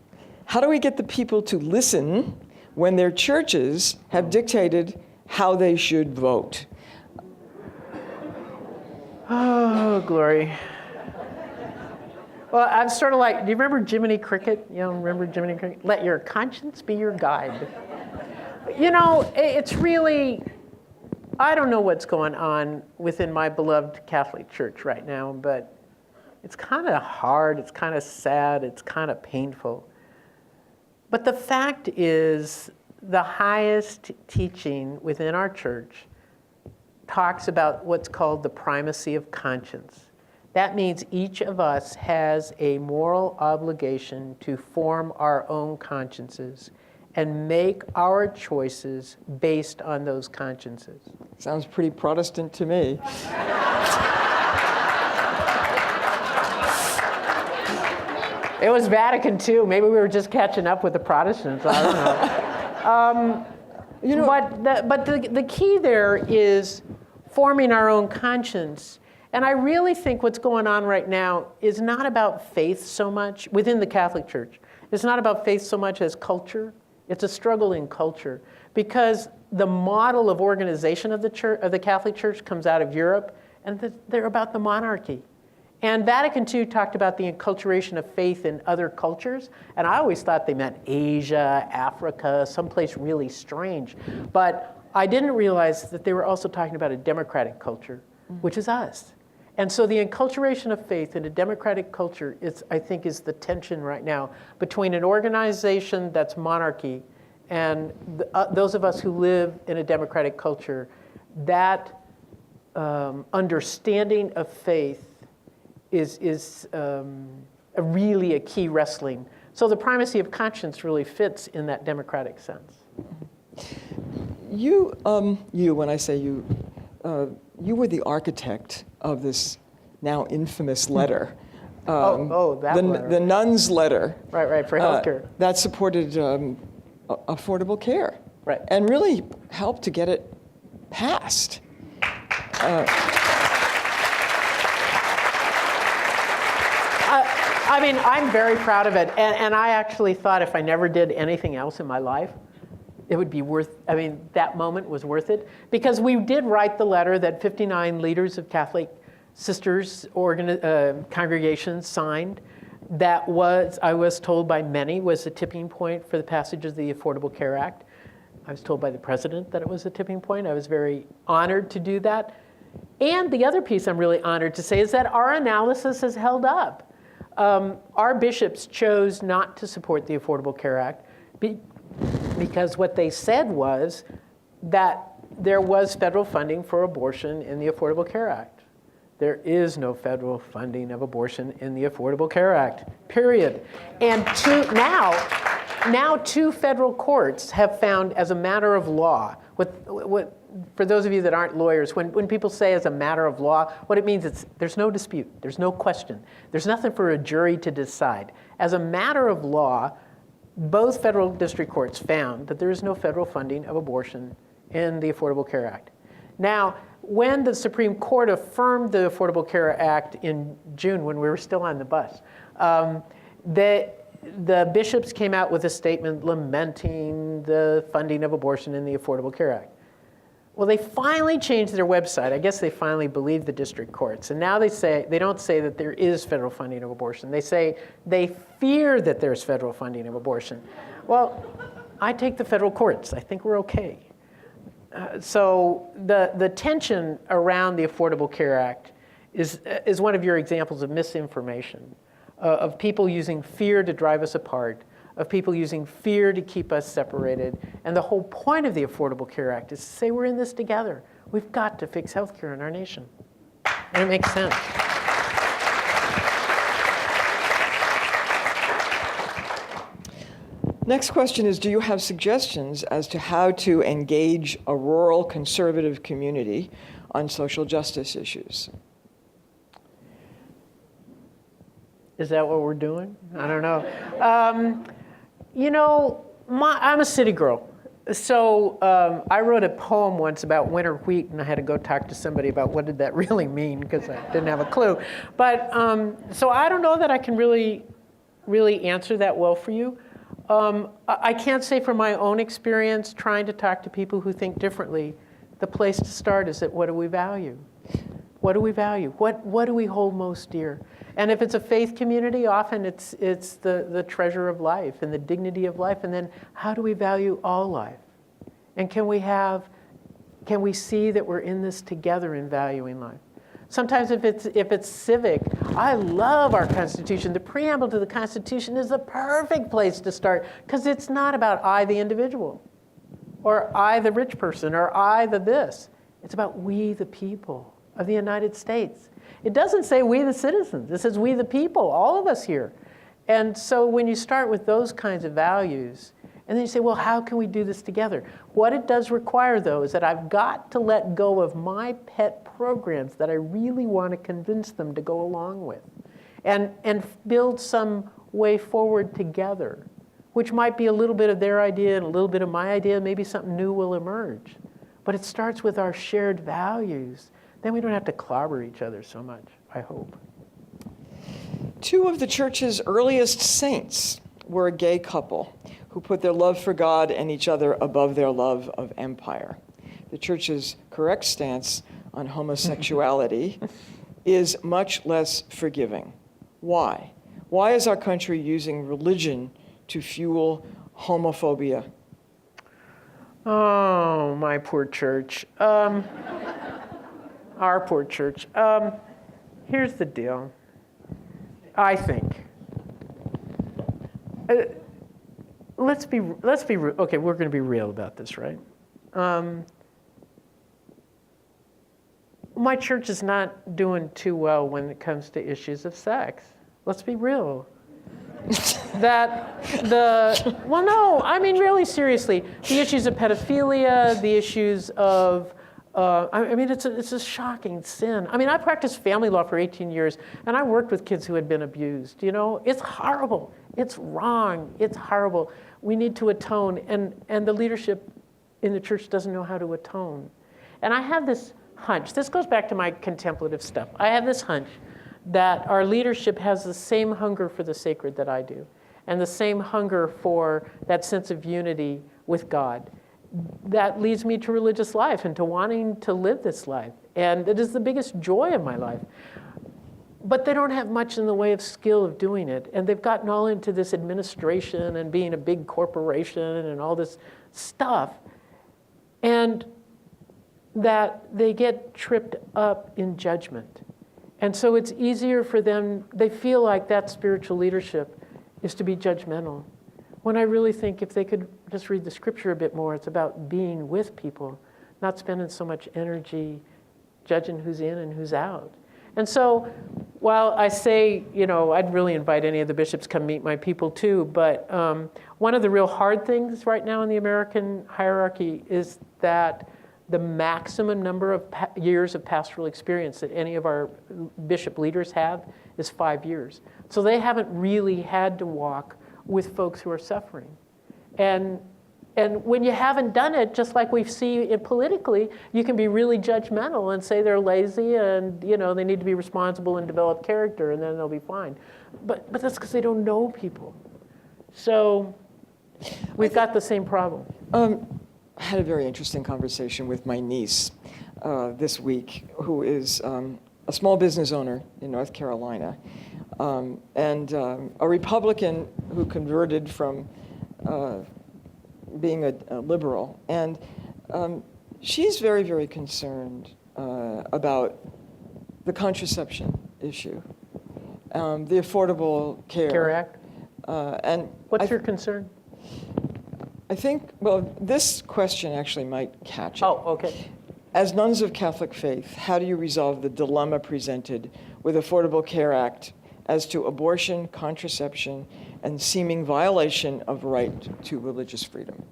How do we get the people to listen when their churches have dictated how they should vote? Oh, glory. Well, I'm sort of like, do you remember Jiminy Cricket? Remember Jiminy Cricket? Let your conscience be your guide. It's really, I don't know what's going on within my beloved Catholic Church right now, but it's kind of hard, it's kind of sad, it's kind of painful. But the fact is, the highest teaching within our church talks about what's called the primacy of conscience. That means each of us has a moral obligation to form our own consciences and make our choices based on those consciences. Sounds pretty Protestant to me. It was Vatican II. Maybe we were just catching up with the Protestants. I don't know. But the key there is forming our own conscience. And I really think what's going on right now is not about faith so much within the Catholic Church. It's not about faith so much as culture. It's a struggle in culture, because the model of organization of the church, of the Catholic Church, comes out of Europe, and they're about the monarchy. And Vatican II talked about the enculturation of faith in other cultures, and I always thought they meant Asia, Africa, someplace really strange. But I didn't realize that they were also talking about a democratic culture, which is us. And so the enculturation of faith in a democratic culture is, I think, is the tension right now between an organization that's monarchy and those of us who live in a democratic culture. That understanding of faith is really a key wrestling. So the primacy of conscience really fits in that democratic sense. You, when I say you, you were the architect of this now infamous letter. That letter. The Nuns letter. Right, for healthcare. That supported affordable care. Right. And really helped to get it passed. I mean, I'm very proud of it. And I actually thought if I never did anything else in my life, it would be worth, I mean, that moment was worth it. Because we did write the letter that 59 leaders of Catholic sisters congregations signed. That was, I was told by many, was the tipping point for the passage of the Affordable Care Act. I was told by the president that it was a tipping point. I was very honored to do that. And the other piece I'm really honored to say is that our analysis has held up. Our bishops chose not to support the Affordable Care Act because what they said was that there was federal funding for abortion in the Affordable Care Act. There is no federal funding of abortion in the Affordable Care Act, period. And now two federal courts have found as a matter of law, for those of you that aren't lawyers, when people say as a matter of law, what it means is there's no dispute, there's no question, there's nothing for a jury to decide. As a matter of law, both federal district courts found that there is no federal funding of abortion in the Affordable Care Act. Now, when the Supreme Court affirmed the Affordable Care Act in June, when we were still on the bus, the bishops came out with a statement lamenting the funding of abortion in the Affordable Care Act. Well, they finally changed their website. I guess they finally believed the district courts. And now they don't say that there is federal funding of abortion. They say they fear that there's federal funding of abortion. Well, I take the federal courts. I think we're okay. So the tension around the Affordable Care Act is one of your examples of misinformation, of people using fear to drive us apart, of people using fear to keep us separated. And the whole point of the Affordable Care Act is to say we're in this together. We've got to fix healthcare in our nation. And it makes sense. Next question is, do you have suggestions as to how to engage a rural conservative community on social justice issues? Is that what we're doing? I don't know. You know, I'm a city girl. So I wrote a poem once about winter wheat, and I had to go talk to somebody about what did that really mean, because I didn't have a clue. But so I don't know that I can really answer that well for you. I can't say from my own experience trying to talk to people who think differently, the place to start is at what do we value? What do we value? What do we hold most dear? And if it's a faith community, often it's the treasure of life and the dignity of life. And then how do we value all life? And can we see that we're in this together in valuing life? Sometimes if it's civic, I love our Constitution. The preamble to the Constitution is the perfect place to start, because it's not about I, the individual, or I, the rich person, or I, the this. It's about we, the people of the United States. It doesn't say we, the citizens. It says we, the people, all of us here. And so when you start with those kinds of values, and then you say, well, how can we do this together? What it does require, though, is that I've got to let go of my pet programs that I really want to convince them to go along with, and build some way forward together, which might be a little bit of their idea and a little bit of my idea. Maybe something new will emerge. But it starts with our shared values then we don't have to clobber each other so much, I hope. Two of the church's earliest saints were a gay couple who put their love for God and each other above their love of empire. The church's correct stance on homosexuality is much less forgiving. Why? Why is our country using religion to fuel homophobia? Oh, my poor church. Our poor church. Here's the deal. I think. Let's be okay. We're going to be real about this, right? My church is not doing too well when it comes to issues of sex. Let's be real. Well, no, I mean, really seriously, the issues of pedophilia, the issues of, I mean, it's a shocking sin. I mean, I practiced family law for 18 years, and I worked with kids who had been abused, you know? It's horrible. It's wrong. It's horrible. We need to atone, and the leadership in the church doesn't know how to atone. And I have this hunch. This goes back to my contemplative stuff. I have this hunch that our leadership has the same hunger for the sacred that I do, and the same hunger for that sense of unity with God. That leads me to religious life and to wanting to live this life. And it is the biggest joy of my life. But they don't have much in the way of skill of doing it. And they've gotten all into this administration and being a big corporation and all this stuff. And that they get tripped up in judgment. And so it's easier for them, they feel like that spiritual leadership is to be judgmental. When I really think if they could just read the scripture a bit more, it's about being with people, not spending so much energy judging who's in and who's out. And so while I say, you know, I'd really invite any of the bishops to come meet my people too, but one of the real hard things right now in the American hierarchy is that the maximum number of years of pastoral experience that any of our bishop leaders have is 5 years. So they haven't really had to walk with folks who are suffering. And when you haven't done it, just like we see it politically, you can be really judgmental and say they're lazy and, you know, they need to be responsible and develop character and then they'll be fine. But that's because they don't know people. So we've got the same problem. I had a very interesting conversation with my niece this week, who is a small business owner in North Carolina, and a Republican who converted from being a liberal. And she's very, very concerned about the contraception issue, the Affordable Care Act? And what's your concern? I think, well, this question actually might catch it. Oh, okay. As nuns of Catholic faith, how do you resolve the dilemma presented with Affordable Care Act as to abortion, contraception, and seeming violation of right to religious freedom?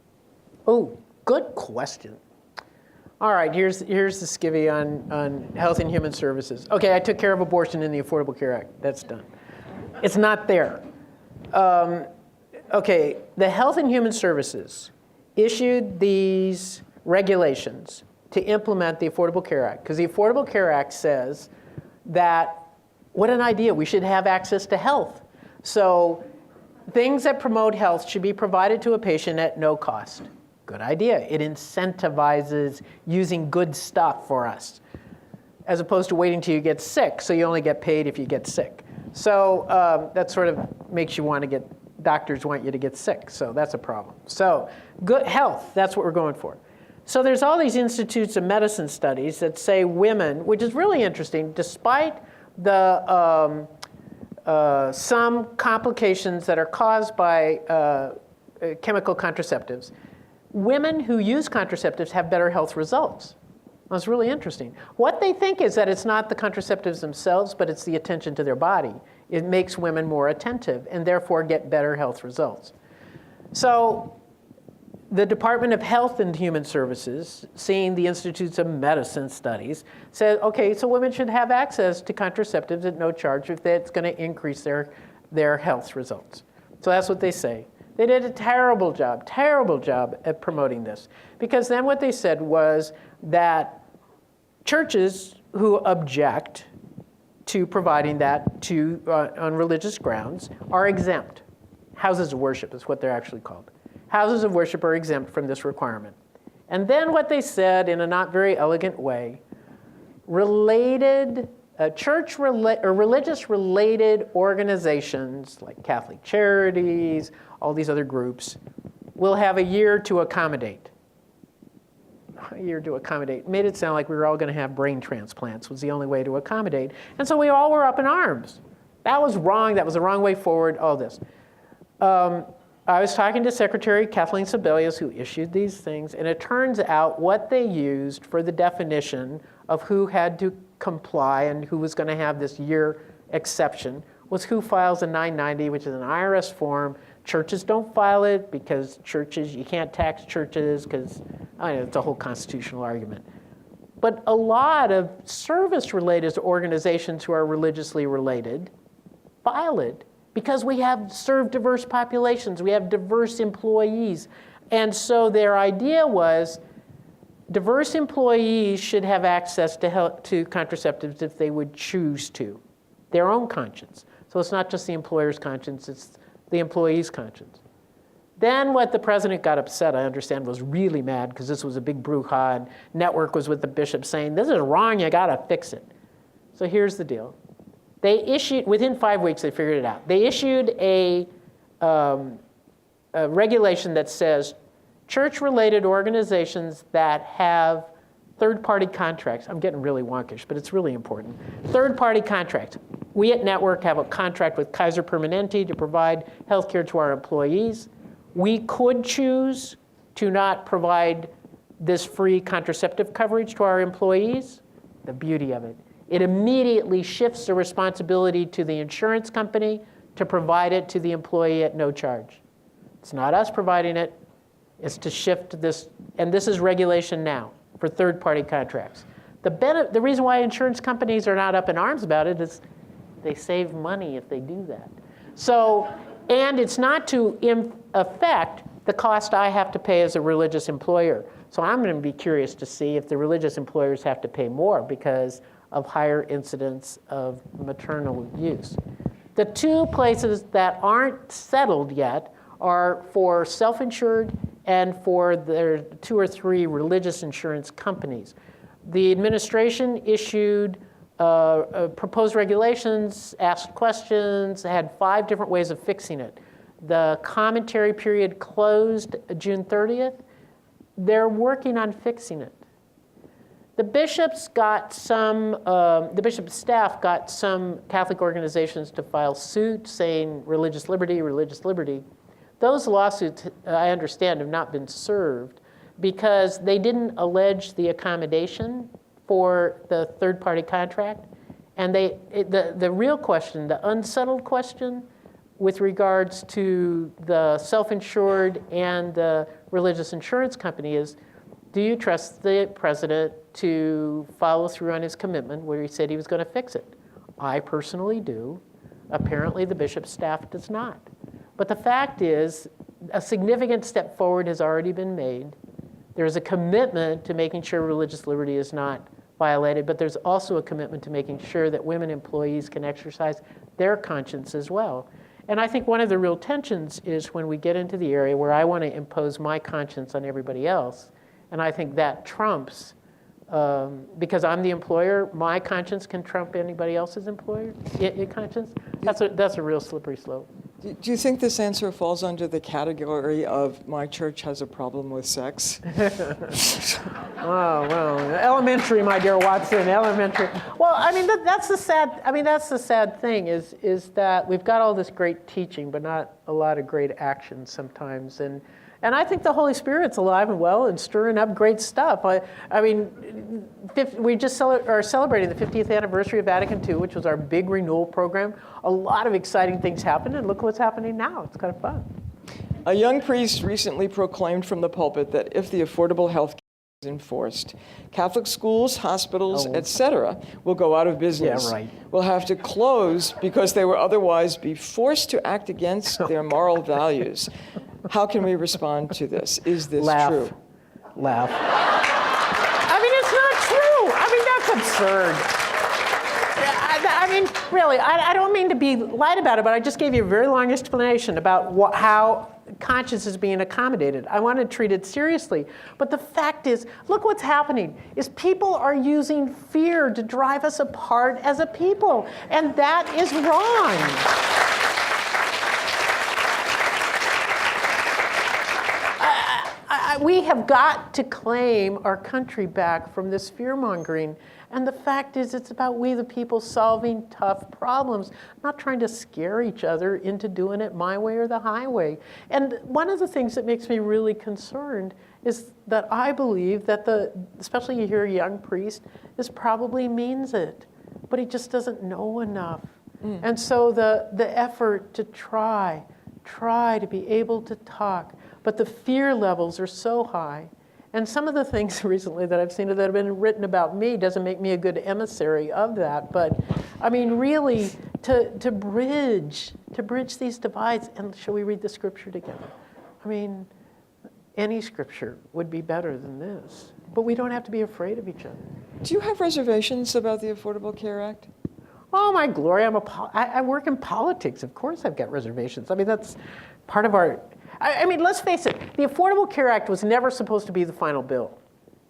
Oh, good question. All right, here's the skivvy on Health and Human Services. Okay, I took care of abortion in the Affordable Care Act. That's done. It's not there. Okay, the Health and Human Services issued these regulations to implement the Affordable Care Act, because the Affordable Care Act says that, what an idea, we should have access to health. So things that promote health should be provided to a patient at no cost. Good idea. It incentivizes using good stuff for us, as opposed to waiting till you get sick, so you only get paid if you get sick. So that sort of makes you want to get, doctors want you to get sick, so that's a problem. So good health, that's what we're going for. So there's all these institutes of medicine studies that say women, which is really interesting, despite the some complications that are caused by chemical contraceptives, women who use contraceptives have better health results. That's really interesting. What they think is that it's not the contraceptives themselves, but it's the attention to their body. It makes women more attentive and therefore get better health results. So the Department of Health and Human Services, seeing the Institutes of Medicine studies, said, okay, so women should have access to contraceptives at no charge if that's going to increase their health results. So that's what they say. They did a terrible job at promoting this. Because then what they said was that churches who object to providing that on religious grounds are exempt. Houses of worship is what they're actually called. Houses of worship are exempt from this requirement. And then what they said in a not very elegant way, religious-related organizations like Catholic Charities, all these other groups, will have a year to accommodate. A year to accommodate. Made it sound like we were all going to have brain transplants was the only way to accommodate. And so we all were up in arms. That was wrong. That was the wrong way forward, all this. I was talking to Secretary Kathleen Sebelius, who issued these things, and it turns out what they used for the definition of who had to comply and who was going to have this year exception was who files a 990, which is an IRS form. Churches don't file it because you can't tax churches because, it's a whole constitutional argument. But a lot of service-related organizations who are religiously related file it because we have served diverse populations, we have diverse employees. And so their idea was diverse employees should have access to contraceptives if they would choose to, their own conscience. So it's not just the employer's conscience, it's the employee's conscience. Then what the president got upset, I understand, was really mad because this was a big brouhaha and Network was with the bishop saying, this is wrong, you gotta fix it. So here's the deal. They issued, within 5 weeks they figured it out. They issued a regulation that says church-related organizations that have third-party contracts. I'm getting really wonkish, but it's really important. Third-party contracts. We at Network have a contract with Kaiser Permanente to provide health care to our employees. We could choose to not provide this free contraceptive coverage to our employees. The beauty of it. It immediately shifts the responsibility to the insurance company to provide it to the employee at no charge. It's not us providing it. It's to shift this, and this is regulation now for third-party contracts. The reason why insurance companies are not up in arms about it is they save money if they do that. So, and it's not to affect the cost I have to pay as a religious employer. So I'm going to be curious to see if the religious employers have to pay more because of higher incidence of maternal use. The two places that aren't settled yet are for self-insured and for their 2 or 3 religious insurance companies. The administration issued proposed regulations, asked questions, had 5 different ways of fixing it. The commentary period closed June 30th. They're working on fixing it. The bishop's staff got some Catholic organizations to file suit saying religious liberty, religious liberty. Those lawsuits, I understand, have not been served because they didn't allege the accommodation for the third-party contract. And the real question, the unsettled question with regards to the self-insured and the religious insurance company is, do you trust the president to follow through on his commitment where he said he was going to fix it? I personally do. Apparently the bishop's staff does not. But the fact is, a significant step forward has already been made. There's a commitment to making sure religious liberty is not violated, but there's also a commitment to making sure that women employees can exercise their conscience as well. And I think one of the real tensions is when we get into the area where I want to impose my conscience on everybody else, and I think that trumps, because I'm the employer, my conscience can trump anybody else's employer conscience. That's a real slippery slope. Do you think this answer falls under the category of my church has a problem with sex? Oh, well, elementary, my dear Watson, elementary. Well, I mean, that's the sad thing is that we've got all this great teaching, but not a lot of great action sometimes. And I think the Holy Spirit's alive and well and stirring up great stuff. I mean, we just are celebrating the 50th anniversary of Vatican II, which was our big renewal program. A lot of exciting things happened, and look what's happening now. It's kind of fun. A young priest recently proclaimed from the pulpit that if the Affordable Health Care is enforced, Catholic schools, hospitals, etc., will go out of business. Yeah, right. Will have to close because they will otherwise be forced to act against their moral values. How can we respond to this? Is this true? Laugh. I mean, it's not true. I mean, that's absurd. absurd. I mean, really, I don't mean to be light about it, but I just gave you a very long explanation about how conscience is being accommodated. I want to treat it seriously. But the fact is, look what's happening, is people are using fear to drive us apart as a people. And that is wrong. We have got to claim our country back from this fear-mongering. And the fact is, it's about we the people solving tough problems, not trying to scare each other into doing it my way or the highway. And one of the things that makes me really concerned is that I believe that especially you hear a young priest, this probably means it, but he just doesn't know enough. And so the effort to try to be able to talk, but the fear levels are so high. And some of the things recently that I've seen that have been written about me doesn't make me a good emissary of that. But I mean, really, to bridge these divides, and shall we read the scripture together? I mean, any scripture would be better than this. But we don't have to be afraid of each other. Do you have reservations about the Affordable Care Act? Oh, my glory, I work in politics. Of course I've got reservations. I mean, that's part of our... I mean, let's face it, the Affordable Care Act was never supposed to be the final bill.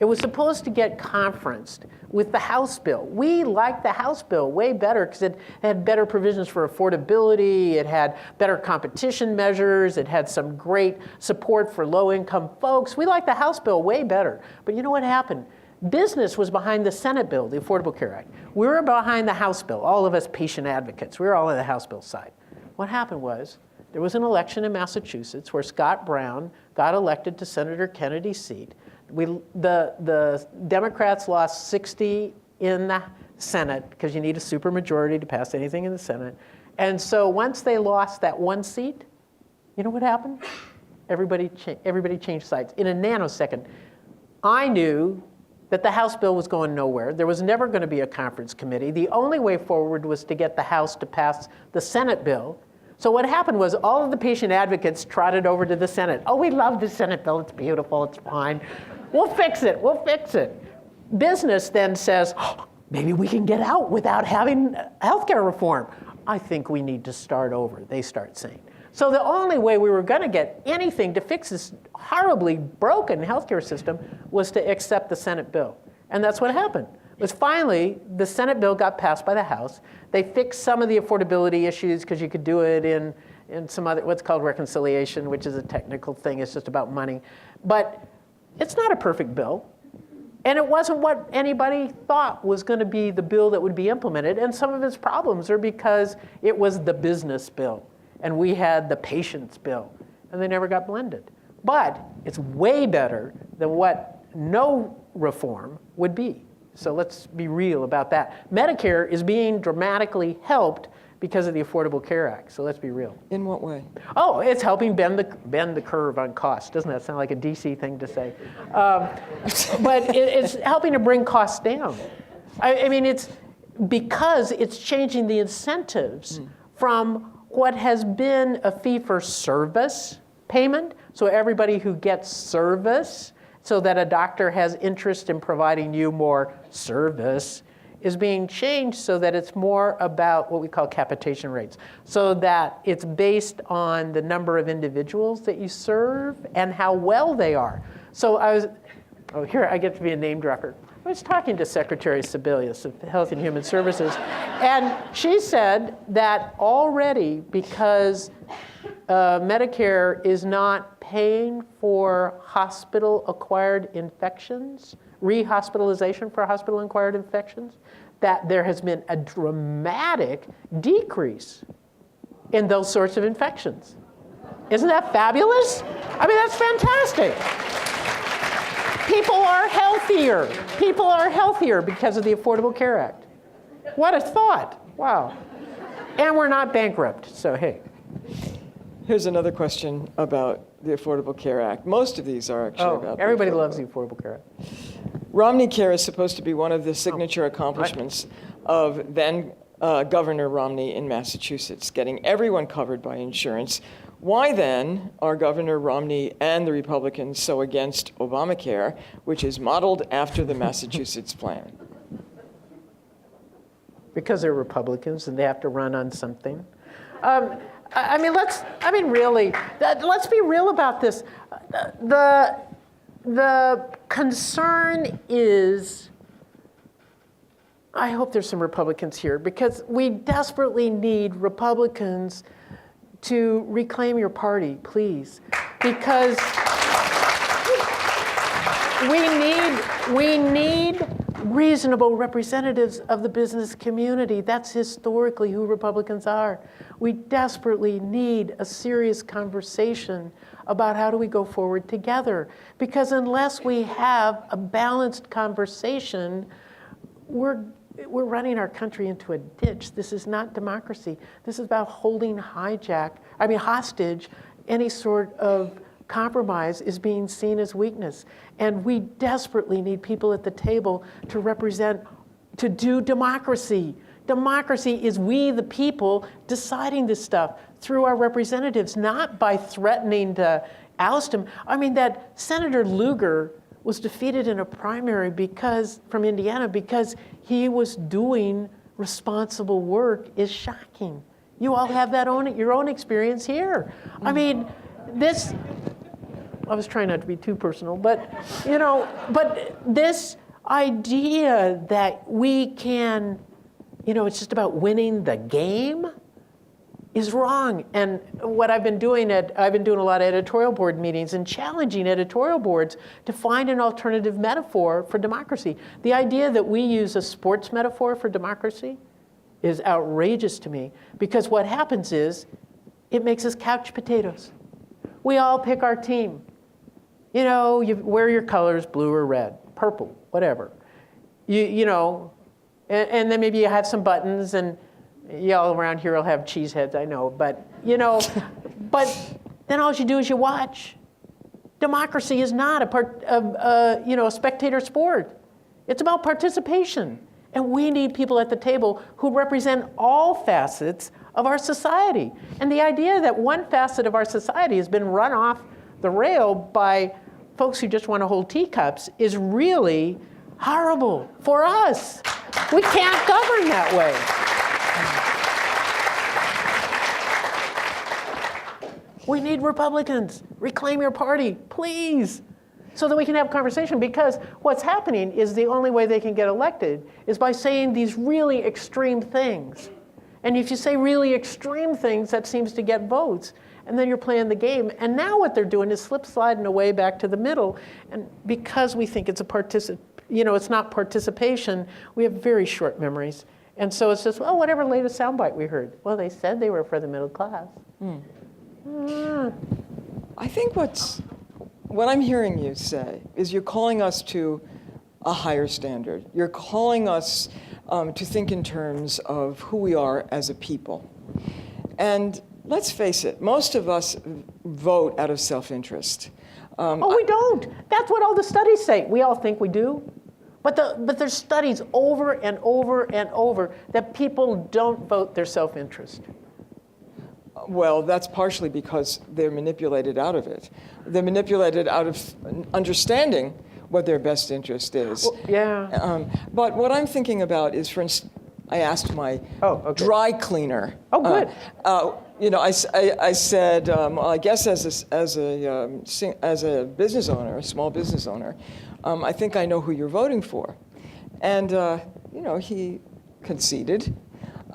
It was supposed to get conferenced with the House bill. We liked the House bill way better because it had better provisions for affordability, it had better competition measures, it had some great support for low-income folks. We liked the House bill way better. But you know what happened? Business was behind the Senate bill, the Affordable Care Act. We were behind the House bill, all of us patient advocates. We were all on the House bill side. What happened was, there was an election in Massachusetts where Scott Brown got elected to Senator Kennedy's seat. The Democrats lost 60 in the Senate because you need a supermajority to pass anything in the Senate. And so once they lost that one seat, you know what happened? Everybody changed sides in a nanosecond. I knew that the House bill was going nowhere. There was never going to be a conference committee. The only way forward was to get the House to pass the Senate bill. So what happened was all of the patient advocates trotted over to the Senate. Oh, we love the Senate bill. It's beautiful. It's fine. We'll fix it. We'll fix it. Business then says, oh, maybe we can get out without having healthcare reform. I think we need to start over, they start saying. So the only way we were going to get anything to fix this horribly broken healthcare system was to accept the Senate bill. And that's what happened. Was finally, the Senate bill got passed by the House. They fixed some of the affordability issues because you could do it in some other, what's called reconciliation, which is a technical thing. It's just about money. But it's not a perfect bill. And it wasn't what anybody thought was going to be the bill that would be implemented. And some of its problems are because it was the business bill. And we had the patient's bill. And they never got blended. But it's way better than what no reform would be. So let's be real about that. Medicare is being dramatically helped because of the Affordable Care Act. So let's be real. In what way? Oh, it's helping bend the curve on costs. Doesn't that sound like a DC thing to say? But it's helping to bring costs down. I mean, it's because it's changing the incentives from what has been a fee-for-service payment. So everybody who gets service, so that a doctor has interest in providing you more service, is being changed so that it's more about what we call capitation rates, so that it's based on the number of individuals that you serve and how well they are. So here I get to be a name dropper. I was talking to Secretary Sebelius of Health and Human Services, and she said that already, because Medicare is not paying for hospital-acquired infections, rehospitalization for hospital-acquired infections, that there has been a dramatic decrease in those sorts of infections. Isn't that fabulous? I mean, that's fantastic. People are healthier. People are healthier because of the Affordable Care Act. What a thought. Wow. And we're not bankrupt, so hey. Here's another question about the Affordable Care Act. Most of these are actually about everybody loves the Affordable Care Act. Romney Care is supposed to be one of the signature accomplishments of then Governor Romney in Massachusetts, getting everyone covered by insurance. Why then are Governor Romney and the Republicans so against Obamacare, which is modeled after the Massachusetts plan? because they're Republicans and they have to run on something. Let's be real about this. The concern is, I hope there's some Republicans here, because we desperately need Republicans to reclaim your party, please. Because we need reasonable representatives of the business community. That's historically who Republicans are. We desperately need a serious conversation about how do we go forward together. Because unless we have a balanced conversation, we're running our country into a ditch. This is not democracy. This is about holding hostage. Any sort of compromise is being seen as weakness. And we desperately need people at the table to do democracy. Democracy is we, the people, deciding this stuff through our representatives, not by threatening to oust them. That Senator Lugar was defeated in a primary from Indiana because he was doing responsible work is shocking. You all have your own experience here. I was trying not to be too personal, but this idea that we can, it's just about winning the game is wrong. And what I've been doing a lot of editorial board meetings and challenging editorial boards to find an alternative metaphor for democracy. The idea that we use a sports metaphor for democracy is outrageous to me, because what happens is it makes us couch potatoes. We all pick our team. You wear your colors, blue or red, purple, whatever. And then maybe you have some buttons, and y'all around here will have cheese heads, I know. But, but then all you do is you watch. Democracy is not a spectator sport. It's about participation. And we need people at the table who represent all facets of our society. And the idea that one facet of our society has been run off the rail by folks who just want to hold teacups is really horrible for us. We can't govern that way. We need Republicans. Reclaim your party, please, so that we can have a conversation. Because what's happening is the only way they can get elected is by saying these really extreme things. And if you say really extreme things, that seems to get votes. And then you're playing the game. And now what they're doing is sliding away back to the middle. And because we think it's it's not participation, we have very short memories. And so it's just, whatever latest soundbite we heard. Well, they said they were for the middle class. I think what I'm hearing you say is you're calling us to a higher standard. You're calling us to think in terms of who we are as a people. And let's face it, most of us vote out of self-interest. We don't. That's what all the studies say. We all think we do. But there's studies over and over and over that people don't vote their self-interest. Well, that's partially because they're manipulated out of it. They're manipulated out of understanding what their best interest is. Well, yeah. But what I'm thinking about is, for instance, I asked my dry cleaner. Oh, good. I said, I guess as a business owner, a small business owner, I think I know who you're voting for. And, he conceded.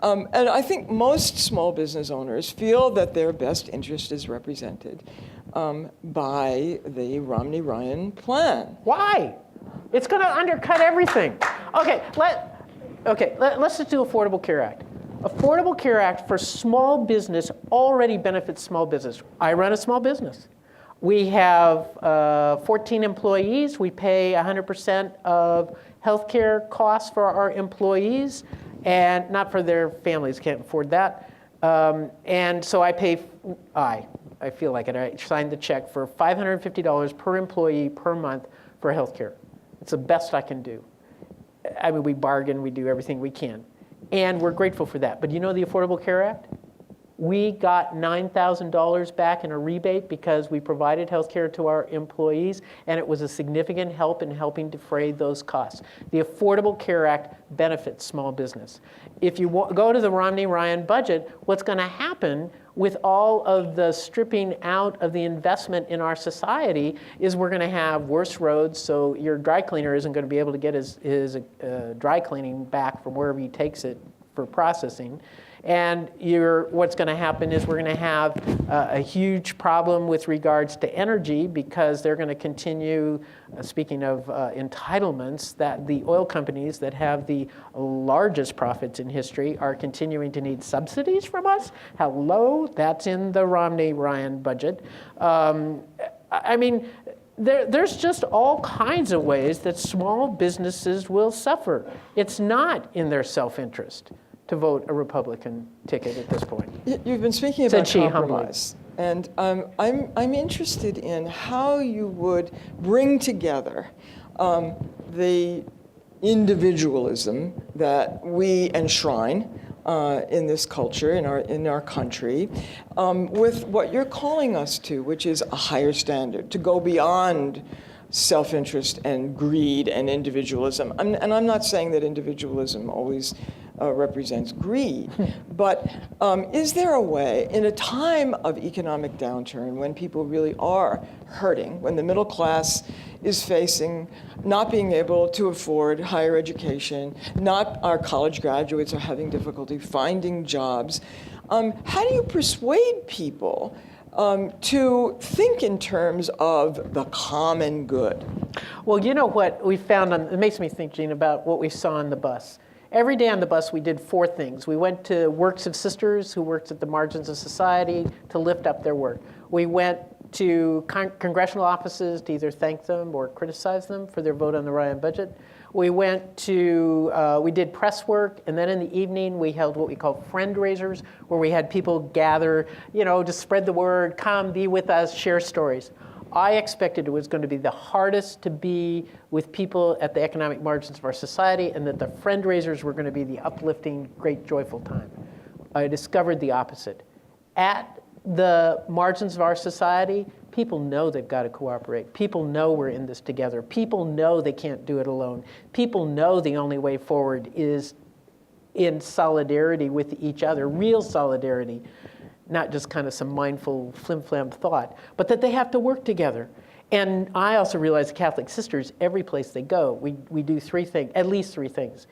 And I think most small business owners feel that their best interest is represented by the Romney-Ryan plan. Why? It's going to undercut everything. Let's just do Affordable Care Act. Affordable Care Act for small business already benefits small business. I run a small business. We have 14 employees. We pay 100% of healthcare costs for our employees, and not for their families, can't afford that. And so I feel like it. I signed the check for $550 per employee per month for healthcare. It's the best I can do. We bargain, we do everything we can. And we're grateful for that. But you know the Affordable Care Act? We got $9,000 back in a rebate because we provided health care to our employees, and it was a significant help in helping defray those costs. The Affordable Care Act benefits small business. If you go to the Romney-Ryan budget, what's going to happen with all of the stripping out of the investment in our society is we're going to have worse roads, so your dry cleaner isn't going to be able to get his dry cleaning back from wherever he takes it for processing. And what's going to happen is we're going to have a huge problem with regards to energy because they're going to continue, speaking of entitlements, that the oil companies that have the largest profits in history are continuing to need subsidies from us. Hello, that's in the Romney-Ryan budget. I mean, there's just all kinds of ways that small businesses will suffer. It's not in their self-interest to vote a Republican ticket at this point. You've been speaking about compromise, and I'm interested in how you would bring together the individualism that we enshrine in this culture, in our country, with what you're calling us to, which is a higher standard, to go beyond self-interest and greed and individualism. And I'm not saying that individualism always represents greed, but is there a way, in a time of economic downturn, when people really are hurting, when the middle class is facing not being able to afford higher education, our college graduates are having difficulty finding jobs, how do you persuade people to think in terms of the common good? Well, you know what we found, it makes me think, Gene, about what we saw on the bus. Every day on the bus, we did 4 things. We went to Works of Sisters, who worked at the margins of society, to lift up their work. We went to congressional offices to either thank them or criticize them for their vote on the Ryan budget. We went to, we did press work, and then in the evening, we held what we call friend raisers, where we had people gather, to spread the word, come, be with us, share stories. I expected it was going to be the hardest to be with people at the economic margins of our society, and that the friend raisers were going to be the uplifting, great, joyful time. I discovered the opposite. At the margins of our society, people know they've got to cooperate. People know we're in this together. People know they can't do it alone. People know the only way forward is in solidarity with each other, real solidarity. Not just kind of some mindful flim-flam thought, but that they have to work together. And I also realize the Catholic sisters, every place they go, we do 3 things, at least 3 things.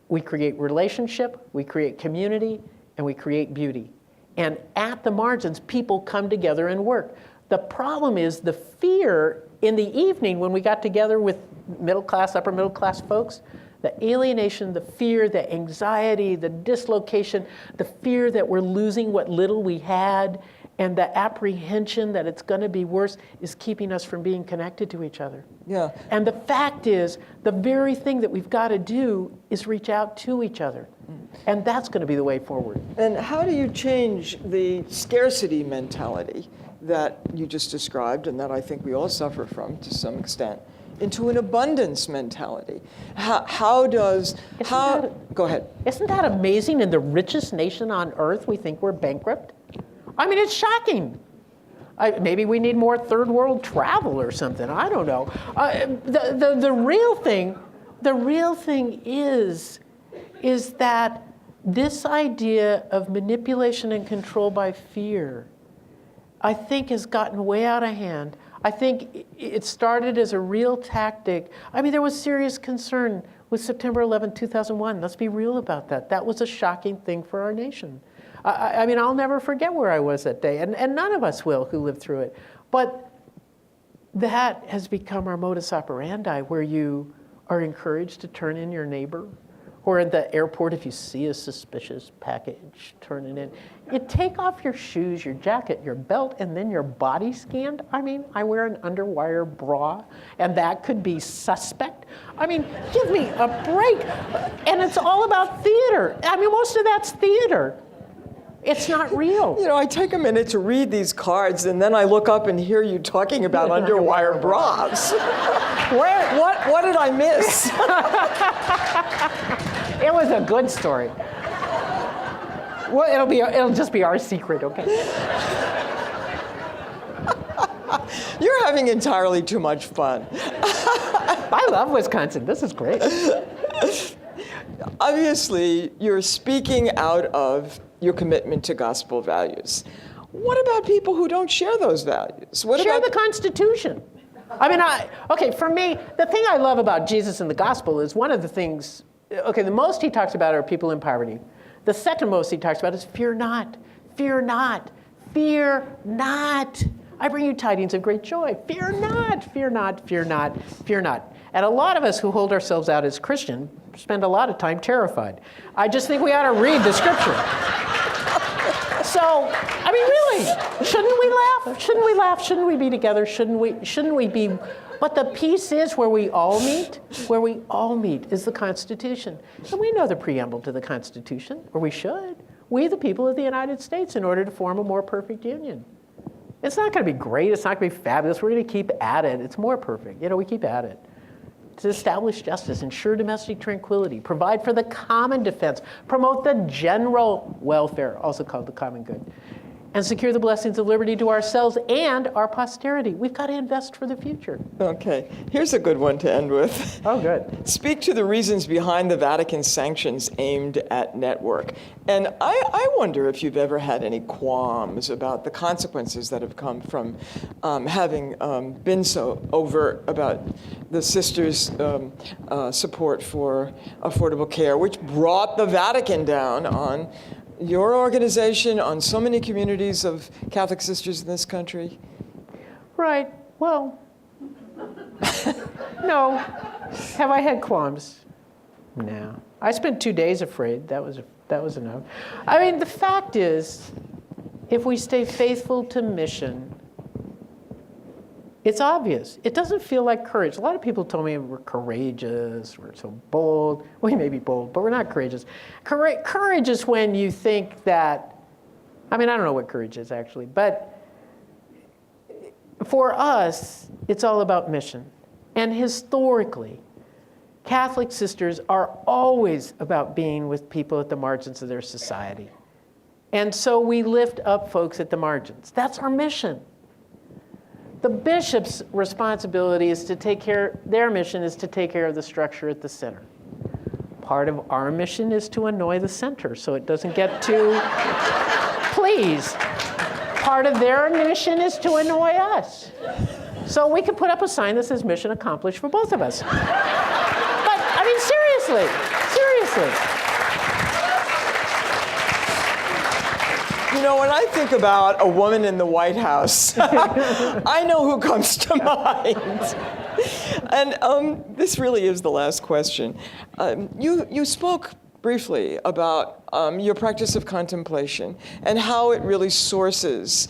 We create relationship, we create community, and we create beauty. And at the margins, people come together and work. The problem is the fear in the evening when we got together with middle class, upper middle class folks, the alienation, the fear, the anxiety, the dislocation, the fear that we're losing what little we had, and the apprehension that it's going to be worse is keeping us from being connected to each other. Yeah. And the fact is, the very thing that we've got to do is reach out to each other. And that's going to be the way forward. And how do you change the scarcity mentality that you just described, and that I think we all suffer from to some extent, into an abundance mentality? Go ahead. Isn't that amazing? In the richest nation on earth, we think we're bankrupt? I mean, it's shocking. Maybe we need more third world travel or something. I don't know. The real thing is that this idea of manipulation and control by fear, I think, has gotten way out of hand. I think it started as a real tactic. I mean, there was serious concern with September 11, 2001. Let's be real about that. That was a shocking thing for our nation. I mean, I'll never forget where I was that day, and none of us will who lived through it. But that has become our modus operandi, where you are encouraged to turn in your neighbor, or at the airport, if you see a suspicious package, turn it in. You take off your shoes, your jacket, your belt, and then your body scanned. I mean, I wear an underwire bra, and that could be suspect. I mean, give me a break. And it's all about theater. I mean, most of that's theater. It's not real. I take a minute to read these cards, and then I look up and hear you talking about underwire bras. What did I miss? It was a good story. Well, it'll just be our secret, okay? You're having entirely too much fun. I love Wisconsin. This is great. Obviously, you're speaking out of your commitment to gospel values. What about people who don't share those values? What Share about the Constitution. I mean, okay, for me, the thing I love about Jesus and the gospel is one of the things, okay, the most he talks about are people in poverty. The second most he talks about is fear not, fear not, fear not. I bring you tidings of great joy. Fear not, fear not, fear not, fear not. And a lot of us who hold ourselves out as Christian spend a lot of time terrified. I just think we ought to read the scripture. So, I mean, really, shouldn't we laugh? Shouldn't we laugh? Shouldn't we be together? Shouldn't we be? But the piece is where we all meet is the Constitution. And we know the preamble to the Constitution, or we should. We, the people of the United States, in order to form a more perfect union. It's not going to be great. It's not going to be fabulous. We're going to keep at it. It's more perfect. We keep at it. To establish justice, ensure domestic tranquility, provide for the common defense, promote the general welfare, also called the common good, and secure the blessings of liberty to ourselves and our posterity. We've got to invest for the future. Okay, here's a good one to end with. Oh, good. Speak to the reasons behind the Vatican's sanctions aimed at network. And I wonder if you've ever had any qualms about the consequences that have come from having been so overt about the sisters' support for affordable care, which brought the Vatican down on your organization, on so many communities of Catholic sisters in this country? Right. Well, no. Have I had qualms? No. I spent 2 days afraid. That was enough. I mean, the fact is, if we stay faithful to mission, it's obvious. It doesn't feel like courage. A lot of people told me we're courageous, we're so bold. We may be bold, but we're not courageous. Courage is when you think that, I mean, I don't know what courage is actually, but for us, it's all about mission. And historically, Catholic sisters are always about being with people at the margins of their society. And so we lift up folks at the margins. That's our mission. The bishop's responsibility is to take care, their mission is to take care of the structure at the center. Part of our mission is to annoy the center so it doesn't get too pleased. Part of their mission is to annoy us. So we could put up a sign that says mission accomplished for both of us. But, I mean, seriously. You know, when I think about a woman in the White House, I know who comes to mind. And this really is the last question. You spoke briefly about your practice of contemplation and how it really sources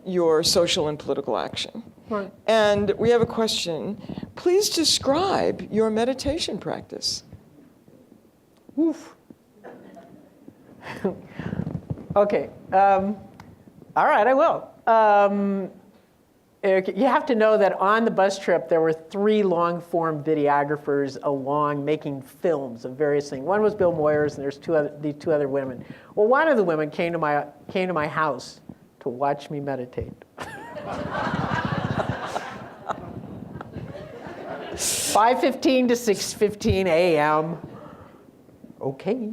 your social and political action. Right. And we have a question. Please describe your meditation practice. Oof. Okay. All right, I will. You have to know that on the bus trip, there were 3 long-form videographers along making films of various things. One was Bill Moyers, and there's the 2 other women. Well, one of the women came to my house to watch me meditate. 5:15 to 6:15 a.m. Okay,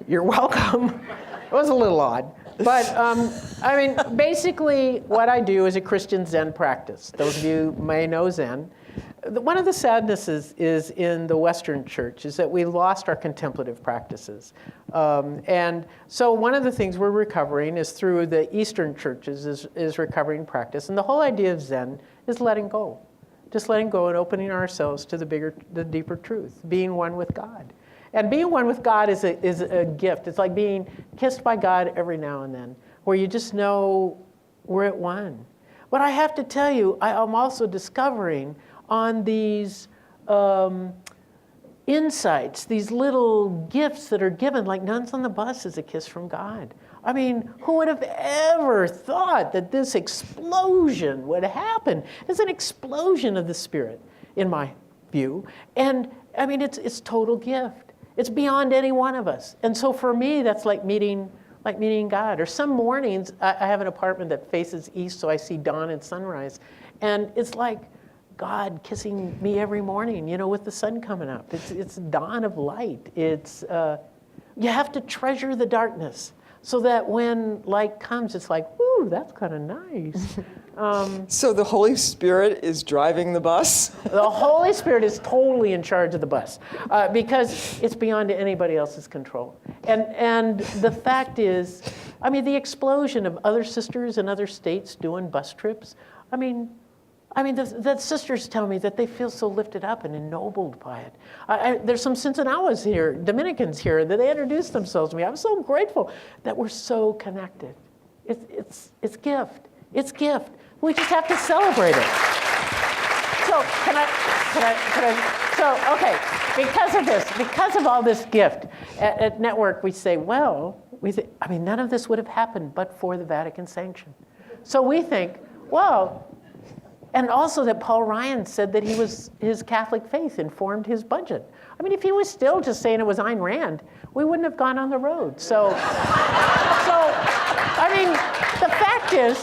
you're welcome. It was a little odd. But, I mean, basically what I do is a Christian Zen practice. Those of you may know Zen. One of the sadnesses is in the Western church is that we lost our contemplative practices. And so one of the things we're recovering is through the Eastern churches is recovering practice. And the whole idea of Zen is letting go. Just letting go and opening ourselves to the deeper truth, being one with God. And being one with God is a gift. It's like being kissed by God every now and then, where you just know we're at one. But I have to tell you, I'm also discovering on these insights, these little gifts that are given, like Nuns on the Bus is a kiss from God. I mean, who would have ever thought that this explosion would happen? It's an explosion of the Spirit, in my view. And I mean, it's total gift. It's beyond any one of us. And so for me, that's like meeting like meeting God. Or some mornings, I have an apartment that faces east, so I see dawn and sunrise. And it's like God kissing me every morning, with the sun coming up. It's dawn of light. You have to treasure the darkness so that when light comes, it's like, woo, that's kind of nice. So the Holy Spirit is driving the bus? The Holy Spirit is totally in charge of the bus because it's beyond anybody else's control. And the fact is, the explosion of other sisters in other states doing bus trips, the sisters tell me that they feel so lifted up and ennobled by it. There's some Cincinnatus here, Dominicans here, that they introduced themselves to me. I'm so grateful that we're so connected. It's gift. It's gift. We just have to celebrate it. So because of this, because of all this gift, at Network we say, none of this would have happened but for the Vatican sanction. So we think, and also that Paul Ryan said that his Catholic faith informed his budget. If he was still just saying it was Ayn Rand, we wouldn't have gone on the road. So the fact is,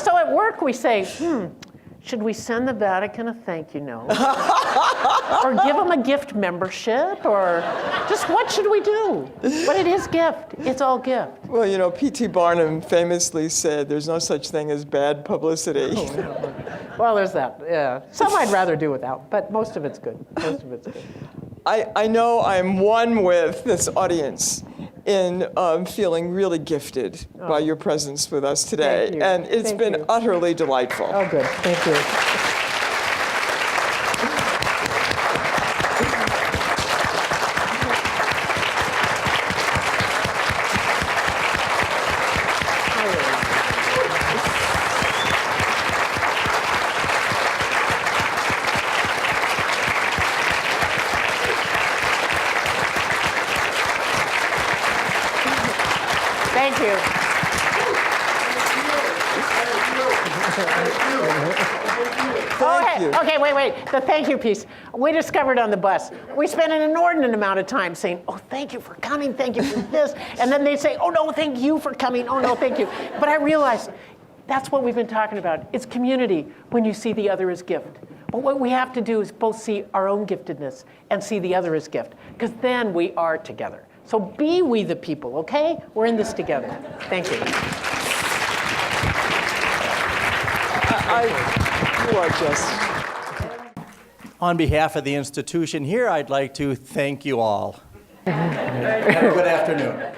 so at work we say, should we send the Vatican a thank you note? Or give them a gift membership? Or just what should we do? But it is gift. It's all gift. Well, P.T. Barnum famously said there's no such thing as bad publicity. Oh, no. Well, there's that, yeah. Some I'd rather do without, but most of it's good. Most of it's good. I know I'm one with this audience in feeling really gifted by your presence with us today. Thank you. And it's Thank been you. utterly delightful. Oh, good. Thank you. Thank you. Thank you. Okay, wait. The thank you piece. We discovered on the bus, we spent an inordinate amount of time saying, oh, thank you for coming, thank you for this. And then they say, oh, no, thank you for coming. Oh, no, thank you. But I realized that's what we've been talking about. It's community when you see the other as gift. But what we have to do is both see our own giftedness and see the other as gift, because then we are together. So be we the people, okay? We're in this together. Thank you. You are just... On behalf of the institution here, I'd like to thank you all. Have a good afternoon.